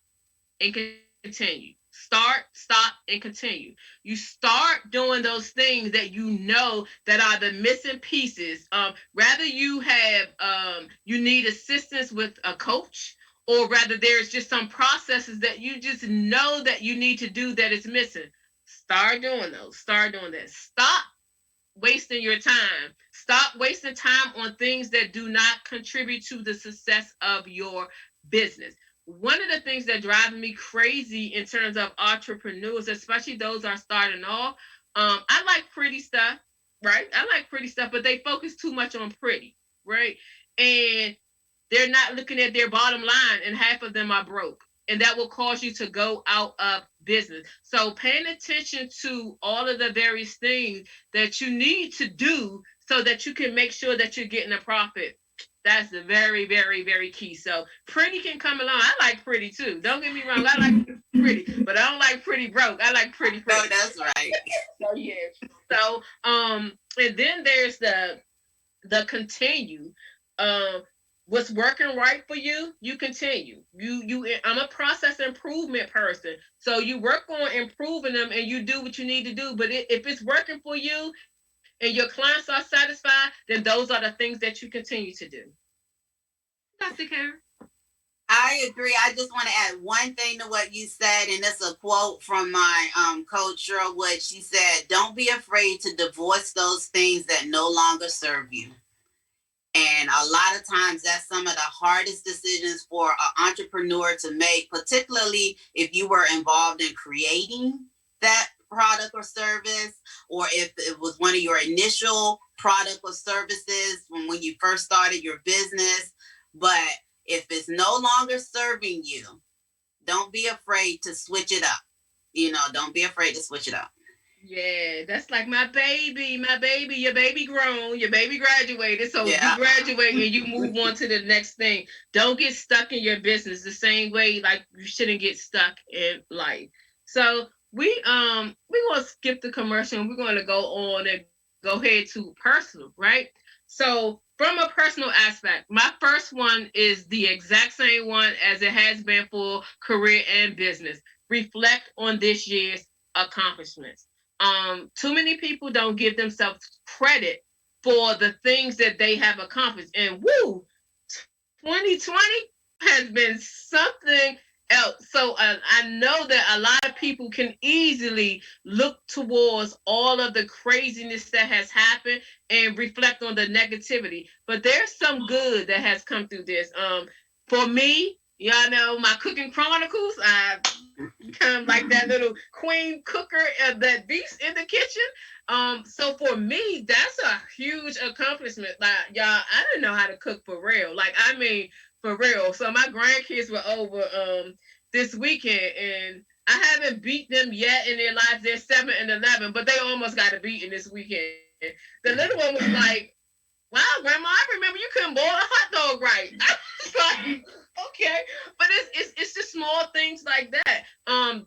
and continue. Start, stop, and continue. You start doing those things that you know that are the missing pieces. Rather you have you need assistance with a coach, or rather there's just some processes that you just know that you need to do that is missing. Start doing those. Start doing that. Stop wasting your time. Stop wasting time on things that do not contribute to the success of your business. One of the things that drives me crazy in terms of entrepreneurs, especially those are starting off, I like pretty stuff, right? I like pretty stuff, but they focus too much on pretty, right? And they're not looking at their bottom line, and half of them are broke. And that will cause you to go out of business. So paying attention to all of the various things that you need to do so that you can make sure that you're getting a profit. That's the very, very, very key. So pretty can come along. I like pretty too. Don't get me wrong. I like pretty, but I don't like pretty broke. I like pretty No, pretty. that's right. So yeah. So and then there's the continue. Um, what's working right for you, you continue. I'm a process improvement person. So you work on improving them and you do what you need to do. But if it's working for you and your clients are satisfied, then those are the things that you continue to do. Dr. Karen. I agree. I just want to add one thing to what you said, and it's a quote from my coach, Cheryl Wood. She said, "Don't be afraid to divorce those things that no longer serve you." And a lot of times that's some of the hardest decisions for an entrepreneur to make, particularly if you were involved in creating that product or service, or if it was one of your initial product or services when you first started your business. But if it's no longer serving you, don't be afraid to switch it up. Don't be afraid to switch it up. Yeah, that's like my baby, your baby grown, your baby graduated. So Yeah. you graduate and you move on to the next thing. Don't get stuck in your business the same way like you shouldn't get stuck in life. So we're gonna skip the commercial and we're gonna go on and go ahead to personal, right? So from a personal aspect, my first one is the exact same one as it has been for career and business. Reflect on this year's accomplishments. Too many people don't give themselves credit for the things that they have accomplished. And woo, 2020 has been something else. So I know that a lot of people can easily look towards all of the craziness that has happened and reflect on the negativity. But there's some good that has come through this. For me, y'all know my cooking chronicles. I become like that little queen cooker, that beast in the kitchen. So for me, that's a huge accomplishment. Like y'all, I didn't know how to cook for real. Like I mean, for real. So my grandkids were over this weekend, and I haven't beat them yet in their lives. They're 7 and 11, but they almost got a beating this weekend. The little one was like, "Wow, Grandma, I remember you couldn't boil a hot dog right." I was like, okay, but it's just small things like that.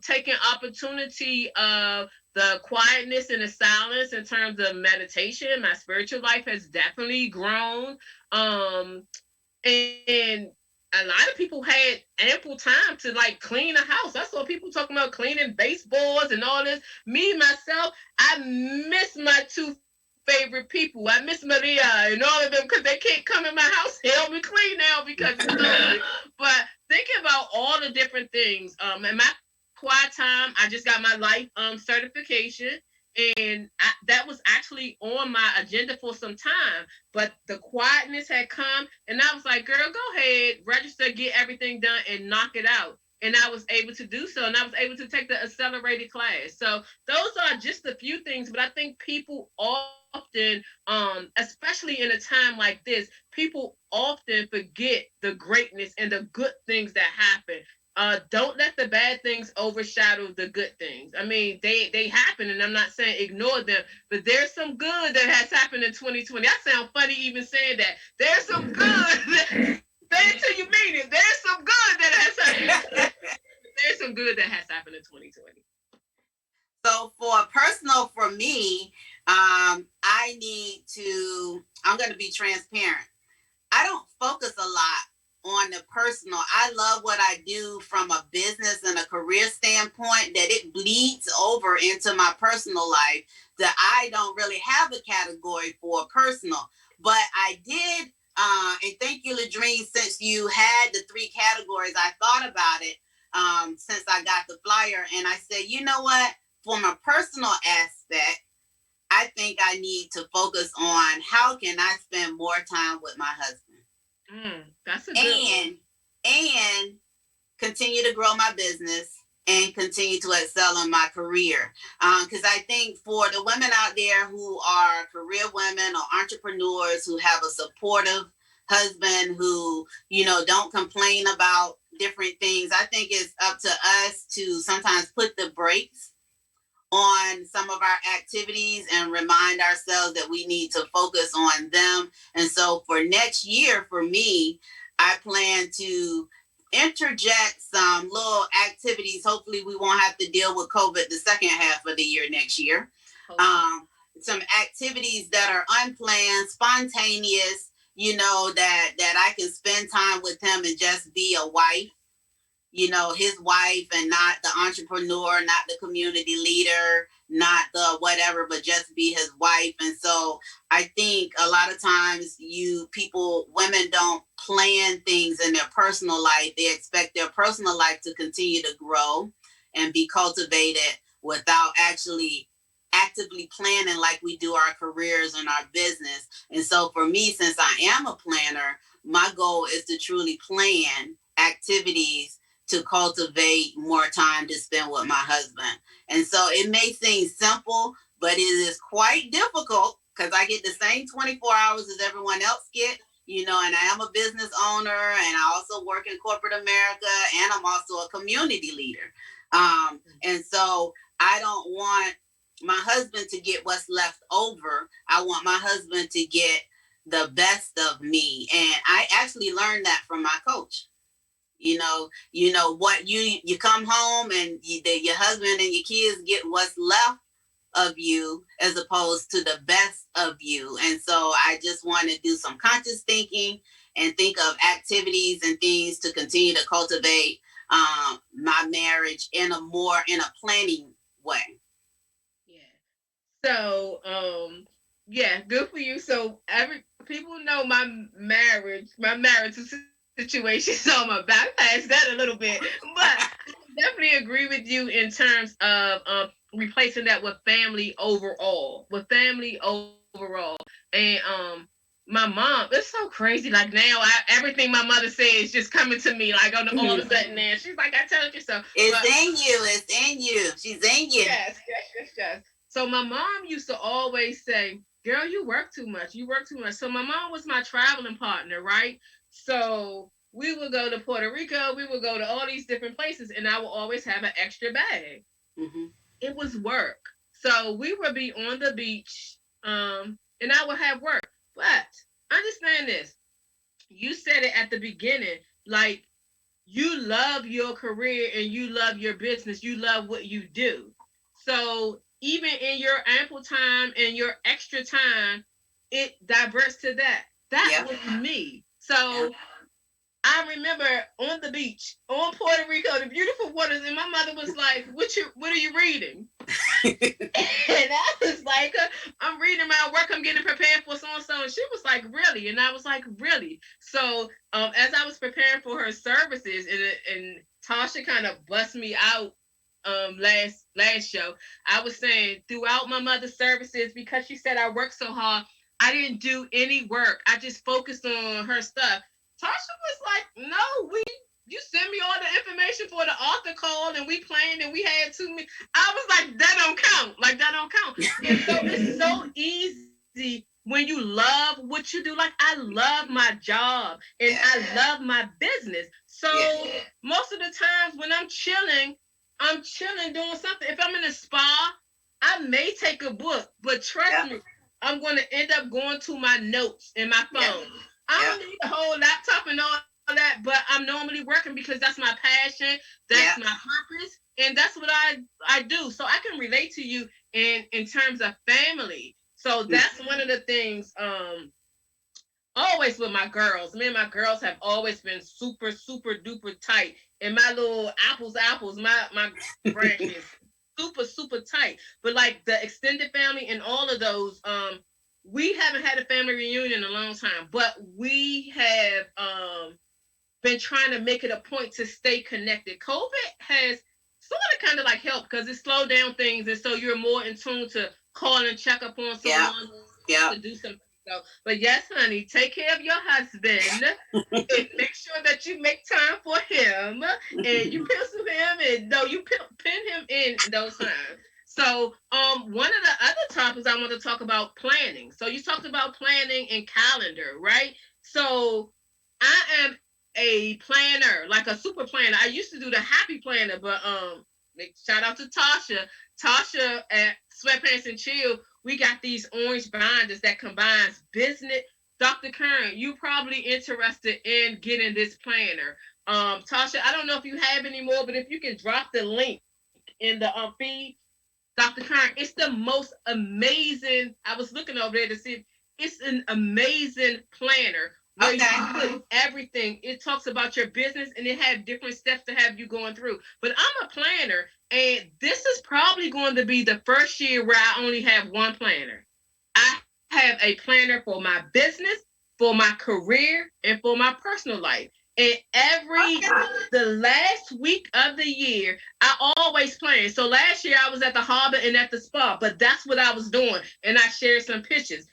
Taking opportunity of the quietness and the silence in terms of meditation. My spiritual life has definitely grown. And a lot of people had ample time to like clean a house. I saw people talking about cleaning baseboards and all this. Me myself, I miss my two favorite people. I miss Maria and all of them because they can't come in my house and help me clean now because it's COVID. But thinking about all the different things. In my quiet time, I just got my life certification. And that was actually on my agenda for some time, but the quietness had come, and I was like, "Girl, go ahead, register, get everything done, and knock it out." And I was able to do so, and I was able to take the accelerated class. So those are just a few things, but I think people often, especially in a time like this, people often forget the greatness and the good things that happen. Don't let the bad things overshadow the good things. I mean, they happen, and I'm not saying ignore them, but there's some good that has happened in 2020. I sound funny even saying that. There's some good. Say it till you mean it. There's some good that has happened. There's some good that has happened in 2020. So for me, I'm going to be transparent. I don't focus a lot on the personal. I love what I do from a business and a career standpoint, that it bleeds over into my personal life, that I don't really have a category for personal. But I did, and thank you, Ladrine, since you had the 3 categories, I thought about it since I got the flyer, and I said, you know what? From a personal aspect, I think I need to focus on how can I spend more time with my husband. That's a good one. And continue to grow my business and continue to excel in my career. Because I think for the women out there who are career women or entrepreneurs who have a supportive husband who, don't complain about different things, I think it's up to us to sometimes put the brakes on some of our activities and remind ourselves that we need to focus on them. And so for next year, for me, I plan to interject some little activities. Hopefully we won't have to deal with COVID the second half of the year next year. Some activities that are unplanned, spontaneous, that I can spend time with him and just be a wife, his wife, and not the entrepreneur, not the community leader, not the whatever, but just be his wife. And so I think a lot of times women don't plan things in their personal life. They expect their personal life to continue to grow and be cultivated without actually actively planning like we do our careers and our business. And so for me, since I am a planner, my goal is to truly plan activities to cultivate more time to spend with my husband. And so it may seem simple, but it is quite difficult because I get the same 24 hours as everyone else get, and I am a business owner, and I also work in corporate America, and I'm also a community leader. And so I don't want my husband to get what's left over. I want my husband to get the best of me. And I actually learned that from my coach. What you come home and your husband and your kids get what's left of you as opposed to the best of you. And so I just want to do some conscious thinking and think of activities and things to continue to cultivate my marriage in a planning way. So, good for you. So people know my marriage situation, so I'm gonna bypass that a little bit. But I definitely agree with you in terms of replacing that with family overall. And my mom, it's so crazy. Like now, everything my mother says is just coming to me like all of a sudden. Now she's like, "I told you so." It's in you. She's in you. Yes. So my mom used to always say, "Girl, you work too much. So my mom was my traveling partner, right? So we would go to Puerto Rico, we would go to all these different places, and I would always have an extra bag. Mm-hmm. It was work. So we would be on the beach, and I would have work. But understand this. You said it at the beginning, like you love your career and you love your business. You love what you do. So even in your ample time and your extra time, it diverts to that. That was me. So I remember on the beach, on Puerto Rico, the beautiful waters, and my mother was like, what are you reading? And I was like, I'm reading my work, I'm getting prepared for so-and-so. And she was like, really? And I was like, really? So as I was preparing for her services, and Tasha kind of bust me out last show, I was saying throughout my mother's services, because she said I worked so hard, I didn't do any work. I just focused on her stuff. Tasha was like, no, you send me all the information for the author call, and we planned, and we had 2 minutes. I was like, that don't count. Like, that don't count. And so it's so easy when you love what you do. Like, I love my job, and I love my business. So most of the times when I'm chilling doing something. If I'm in a spa, I may take a book, but trust me, I'm going to end up going to my notes in my phone. I don't need a whole laptop and all that, but I'm normally working because that's my passion, that's my purpose, and that's what I do. So I can relate to you in terms of family. So that's one of the things always with my girls. Me and my girls have always been super, super duper tight. And my little apples, my brand is super, super tight. But like the extended family and all of those, we haven't had a family reunion in a long time, but we have been trying to make it a point to stay connected. COVID has sort of kind of like helped because it slowed down things, and so you're more in tune to call and check up on someone to do something. So, but yes, honey, take care of your husband and make sure that you make time for him and you pencil him and you pin him in those times. So, one of the other topics I want to talk about planning. So you talked about planning and calendar, right? So I am a planner, like a super planner. I used to do the happy planner, but Shout out to Tasha. Tasha at Sweatpants and Chill, we got these orange binders that combines business. Dr. Kern, you probably interested in getting this planner. Tasha, I don't know if you have any more, but if you can drop the link in the feed, Dr. Kern, it's the most amazing. I was looking over there to see if it's an amazing planner where you put everything. It talks about your business and it have different steps to have you going through. But I'm a planner, and this is probably going to be the first year where I only have one planner. I have a planner for my business, for my career, and for my personal life. And the last week of the year, I always plan. So last year I was at the harbor and at the spa, but that's what I was doing. And I shared some pictures.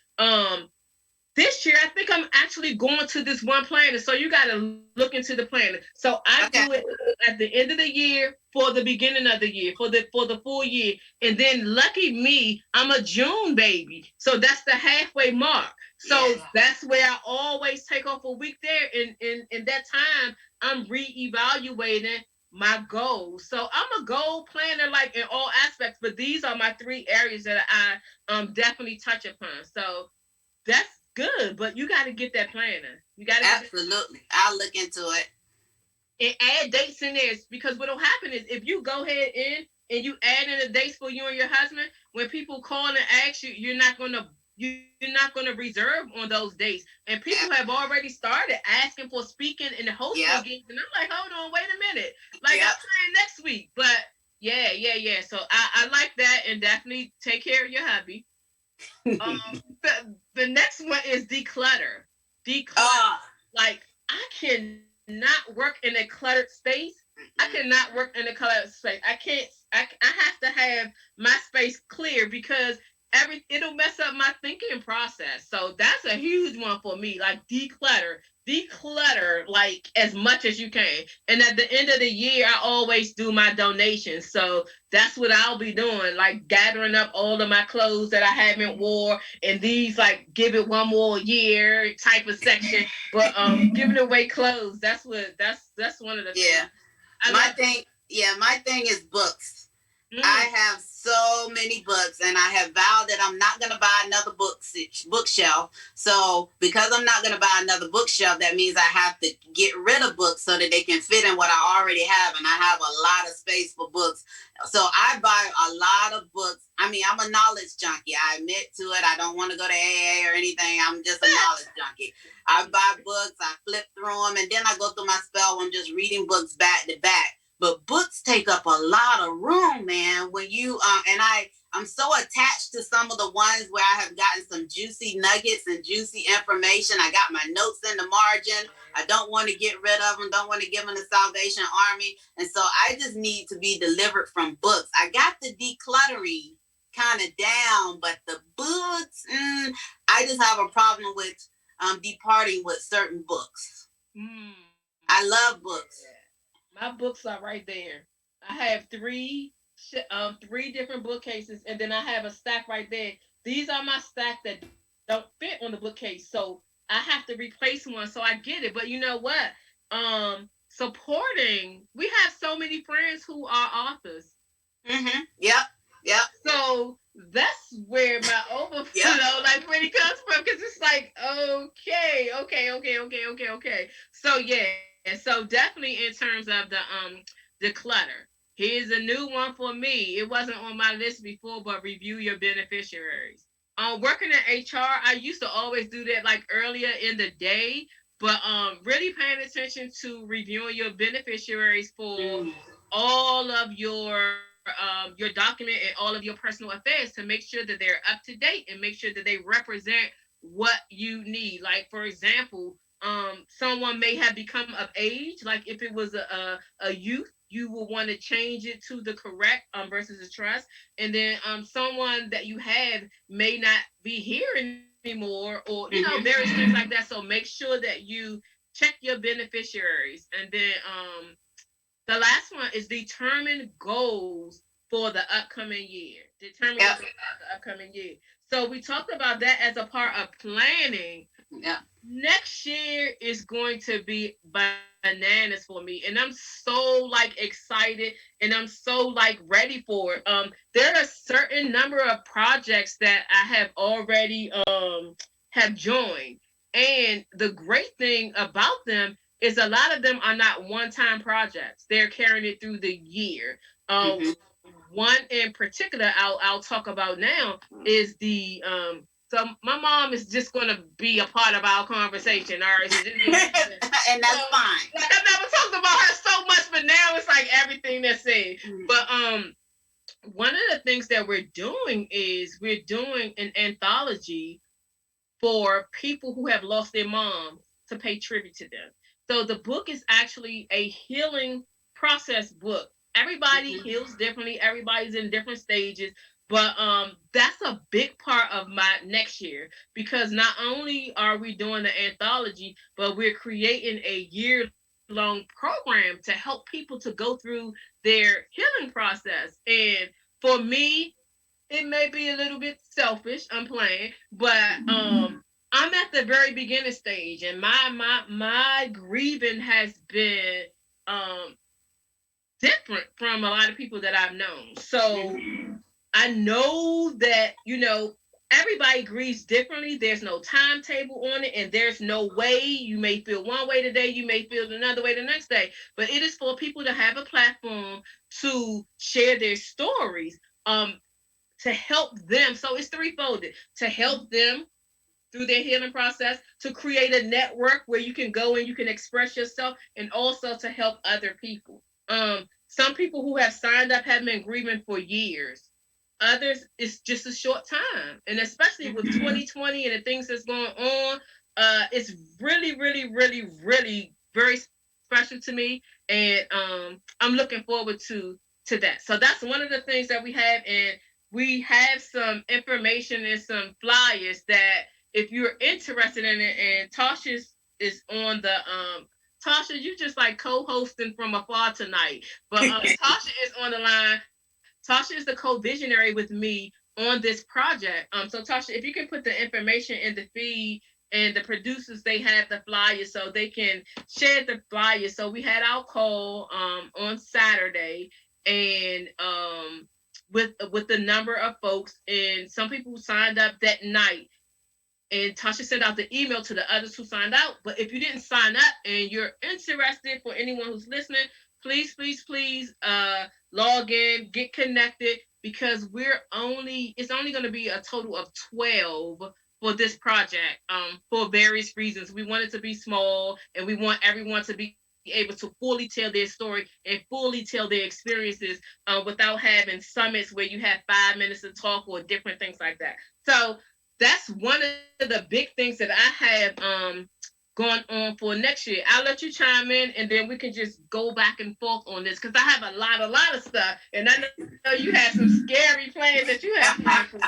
This year, I think I'm actually going to this one planner. So you got to look into the planner. So I do it at the end of the year, for the beginning of the year, for the full year. And then lucky me, I'm a June baby. So that's the halfway mark. So that's where I always take off a week there. And in that time, I'm reevaluating my goals. So I'm a goal planner, like in all aspects, but these are my 3 areas that I definitely touch upon. So that's good, but you got to get that planner. You got to absolutely. I'll look into it and add dates in there, because what'll happen is if you go ahead in and you add in the dates for you and your husband, when people call and ask you, you're not gonna reserve on those dates. And people have already started asking for speaking in the hosting gigs, and I'm like, hold on, wait a minute, like I'm playing next week, but yeah. So I like that, and definitely take care of your hubby. The next one is declutter. Like I cannot work in a cluttered space. I cannot work in a cluttered space. I can't. I have to have my space clear, because it'll mess up my thinking process. So that's a huge one for me. Like declutter like as much as you can. And at the end of the year, I always do my donations. So that's what I'll be doing, like gathering up all of my clothes that I haven't wore, and these like give it one more year type of section. But giving away clothes, that's one of the things. My thing is books. I have so many books, and I have vowed that I'm not going to buy another bookshelf. So because I'm not going to buy another bookshelf, that means I have to get rid of books so that they can fit in what I already have. And I have a lot of space for books. So I buy a lot of books. I mean, I'm a knowledge junkie. I admit to it. I don't want to go to AA or anything. I'm just a knowledge junkie. I buy books, I flip through them, and then I go through my spell where I'm just reading books back to back. But books take up a lot of room, man. When you and I'm so attached to some of the ones where I have gotten some juicy nuggets and juicy information. I got my notes in the margin. I don't want to get rid of them. Don't want to give them the Salvation Army. And so I just need to be delivered from books. I got the decluttering kind of down, but the books, I just have a problem with departing with certain books. I love books. My books are right there. I have three different bookcases, and then I have a stack right there. These are my stack that don't fit on the bookcase, so I have to replace one. So I get it, but you know what? Supporting. We have so many friends who are authors. Yep. So that's where my overflow, like, when it comes from, because it's like, okay. So yeah. So definitely in terms of the clutter. Here's a new one for me. It wasn't on my list before, but review your beneficiaries. Working in HR, I used to always do that like earlier in the day, but really paying attention to reviewing your beneficiaries for all of your document and all of your personal affairs, to make sure that they're up to date and make sure that they represent what you need. Like, for example, someone may have become of age. Like if it was a youth, you will want to change it to the correct versus a trust. And then someone that you have may not be here anymore, or various things like that. So make sure that you check your beneficiaries. And then the last one is determine goals for the upcoming year. Determine goals for the upcoming year. So we talked about that as a part of planning, Yeah. Next year is going to be bananas for me, and I'm so like excited, and I'm so like ready for it. There are a certain number of projects that I have already have joined, and the great thing about them is a lot of them are not one-time projects. They're carrying it through the year. Um, Mm-hmm. One in particular I'll talk about now is the so my mom is just gonna be a part of our conversation. All right, so just And that's fine. like I've never talked about her so much, but now it's like everything that's said. Mm-hmm. But one of the things that we're doing is we're doing an anthology for people who have lost their mom to pay tribute to them. So the book is actually a healing process book. Everybody Mm-hmm. heals differently, everybody's in different stages, but that's a big part of my next year, because not only are we doing the anthology, but we're creating a year-long program to help people to go through their healing process. And for me, it may be a little bit selfish. I'm playing, but I'm at the very beginning stage, and my grieving has been um different from a lot of people that I've known. So I know that, everybody grieves differently. There's no timetable on it, and there's no way. You may feel one way today, you may feel another way the next day. But it is for people to have a platform to share their stories. To help them. So it's threefolded: to help them through their healing process, to create a network where you can go and you can express yourself, and also to help other people. Some people who have signed up have been grieving for years. Others, it's just a short time. And especially with 2020 and the things that's going on, it's really, really, really, really very special to me. And I'm looking forward to that. So that's one of the things that we have. And we have some information and some flyers that, if you're interested in it, and Tasha is on the Tasha, you just like co-hosting from afar tonight. But Tasha is on the line. Tasha is the co-visionary with me on this project. So Tasha, if you can put the information in the feed, and the producers, they have the flyers so they can share the flyers. So we had our call on Saturday, and with the number of folks, and some people signed up that night, and Tasha sent out the email to the others who signed out. But if you didn't sign up and you're interested, for anyone who's listening, please, please, please log in, get connected, because it's only going to be a total of 12 for this project, for various reasons. We want it to be small, and we want everyone to be able to fully tell their story and fully tell their experiences, without having summits where you have 5 minutes to talk or different things like that. So that's one of the big things that I have going on for next year. I'll let you chime in, and then we can just go back and forth on this, because I have a lot of stuff, and I know you have some scary plans that you have planned for.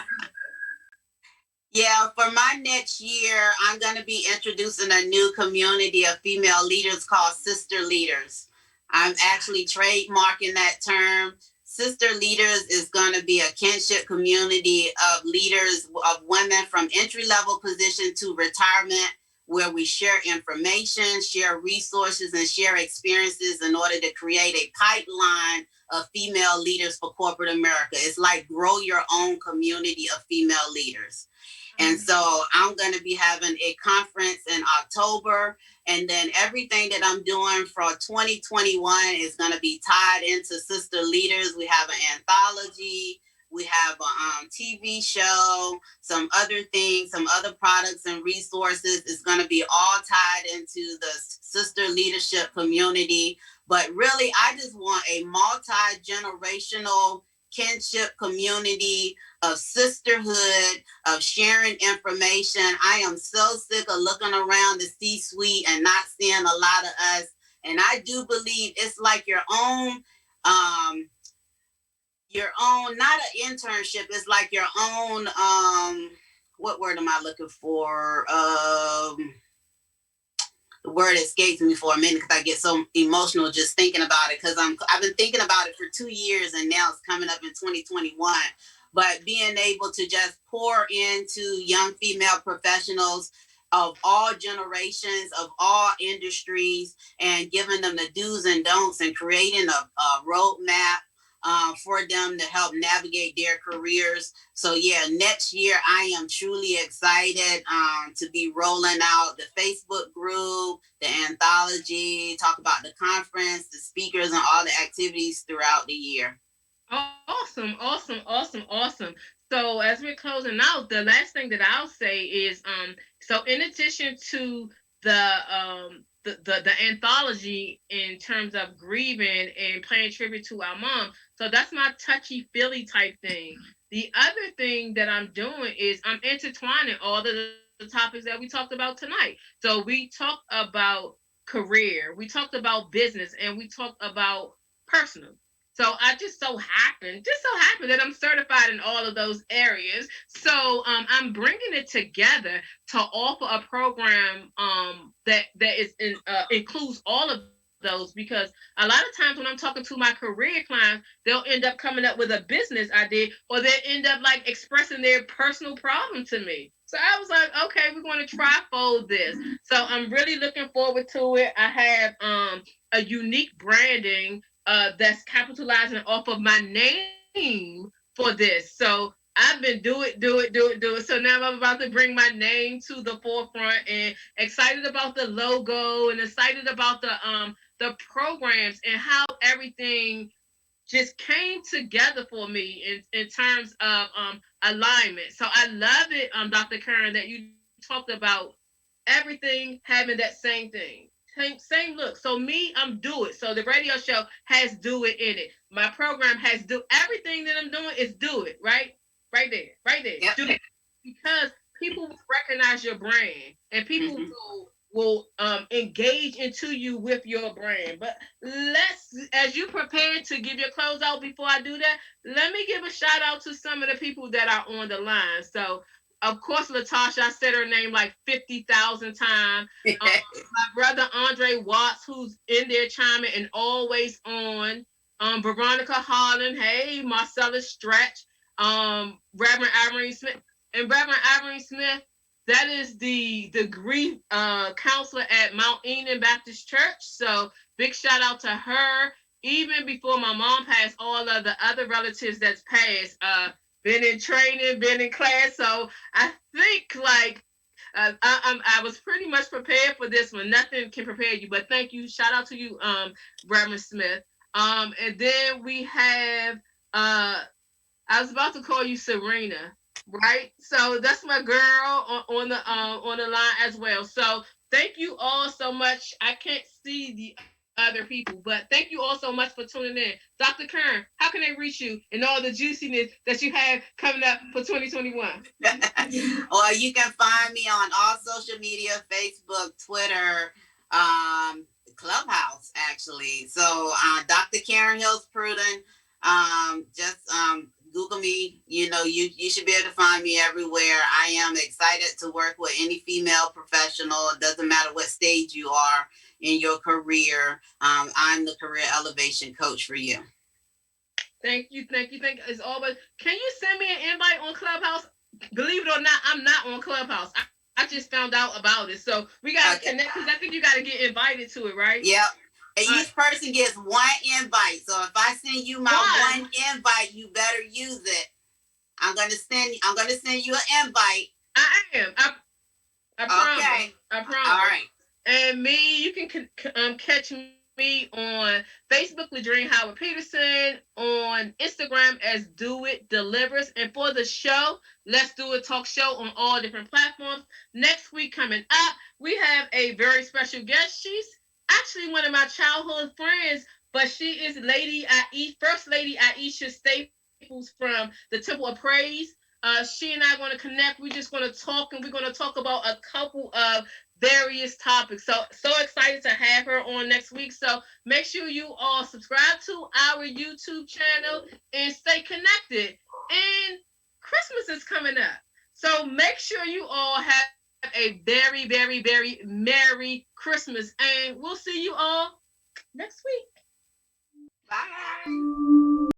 Yeah, for my next year, I'm going to be introducing a new community of female leaders called Sister Leaders. I'm actually trademarking that term. Sister Leaders is going to be a kinship community of leaders, of women from entry level position to retirement, where we share information, share resources, and share experiences in order to create a pipeline of female leaders for corporate America. It's like grow your own community of female leaders. And so I'm going to be having a conference in October. And then everything that I'm doing for 2021 is going to be tied into Sister Leaders. We have an anthology. We have a TV show, some other things, some other products and resources. It's going to be all tied into the sister leadership community. But really, I just want a multi-generational kinship community of sisterhood, of sharing information. I am so sick of looking around the C-suite and not seeing a lot of us. And I do believe it's like your own, not an internship. It's like your own, what word am I looking for? The word escapes me for a minute because I get so emotional just thinking about it, because I've been thinking about it for 2 years, and now it's coming up in 2021. But being able to just pour into young female professionals of all generations, of all industries, and giving them the do's and don'ts and creating a roadmap for them to help navigate their careers. So yeah, next year I am truly excited to be rolling out the Facebook group, the anthology, talk about the conference, the speakers, and all the activities throughout the year. Awesome, awesome, awesome, awesome. So as we're closing out, the last thing that I'll say is so in addition to the anthology in terms of grieving and paying tribute to our mom, so that's my touchy feely type thing. The other thing that I'm doing is I'm intertwining all the topics that we talked about tonight. So we talked about career, we talked about business, and we talked about personal. So I just so happened that I'm certified in all of those areas. So I'm bringing it together to offer a program that is includes all of those, because a lot of times when I'm talking to my career clients, they'll end up coming up with a business idea, or they'll end up like expressing their personal problem to me. So I was like, okay, we're going to trifold this. So I'm really looking forward to it. I have a unique branding that's capitalizing off of my name for this. So I've been do it. So now I'm about to bring my name to the forefront, and excited about the logo, and excited about the programs and how everything just came together for me in terms of alignment. So I love it, Dr. Karen, that you talked about everything having that same thing. Same look. So me, I'm Do It. So the radio show has Do It in it. My program has Do everything that I'm doing is Do It, right? Right there. Right there. Yep. Do it. Because people will recognize your brand, and people will engage into you with your brand. But as you prepare to give your close out, before I do that, let me give a shout out to some of the people that are on the line. So of course, Latasha, I said her name like 50,000 times. My brother Andre Watts, who's in there chiming and always on. Veronica Holland, hey, Marcella Stretch, Reverend Irene Smith, and Reverend Irene Smith. That is the grief counselor at Mount Enon Baptist Church. So big shout out to her. Even before my mom passed, all of the other relatives that's passed, been in training, been in class. So I think like I was pretty much prepared for this one. Nothing can prepare you, but thank you. Shout out to you, Reverend Smith. And then we have I was about to call you Serena, right? So that's my girl on the line as well. So thank you all so much. I can't see the other people, but thank you all so much for tuning in. Dr. Kern, how can they reach you and all the juiciness that you have coming up for 2021? Well, you can find me on all social media, Facebook, Twitter, Clubhouse, actually. So Dr. Karen Hills Pruden, just Google me. You should be able to find me everywhere. I am excited to work with any female professional. It doesn't matter what stage you are in your career. I'm the career elevation coach for you. Thank you. As always, can you send me an invite on Clubhouse? Believe it or not, I'm not on Clubhouse. I just found out about it. So we got to connect, because I think you got to get invited to it, right? Yep. And each person gets one invite. So if I send you my one invite, you better use it. I'm gonna send you an invite. I am. I promise. Okay. I promise. All right. And me, you can catch me on Facebook, Ladrine Howard Peterson, on Instagram as Do It Delivers, and for the show, Let's Do It Talk Show on all different platforms. Next week coming up, we have a very special guest. She's actually one of my childhood friends, but she is First Lady Aisha Staples from the Temple of Praise. She and I are going to connect. We're just going to talk, and we're going to talk about a couple of various topics. So excited to have her on next week. So make sure you all subscribe to our YouTube channel and stay connected. And Christmas is coming up. So make sure you all have a very, very, very Merry Christmas. And we'll see you all next week. Bye.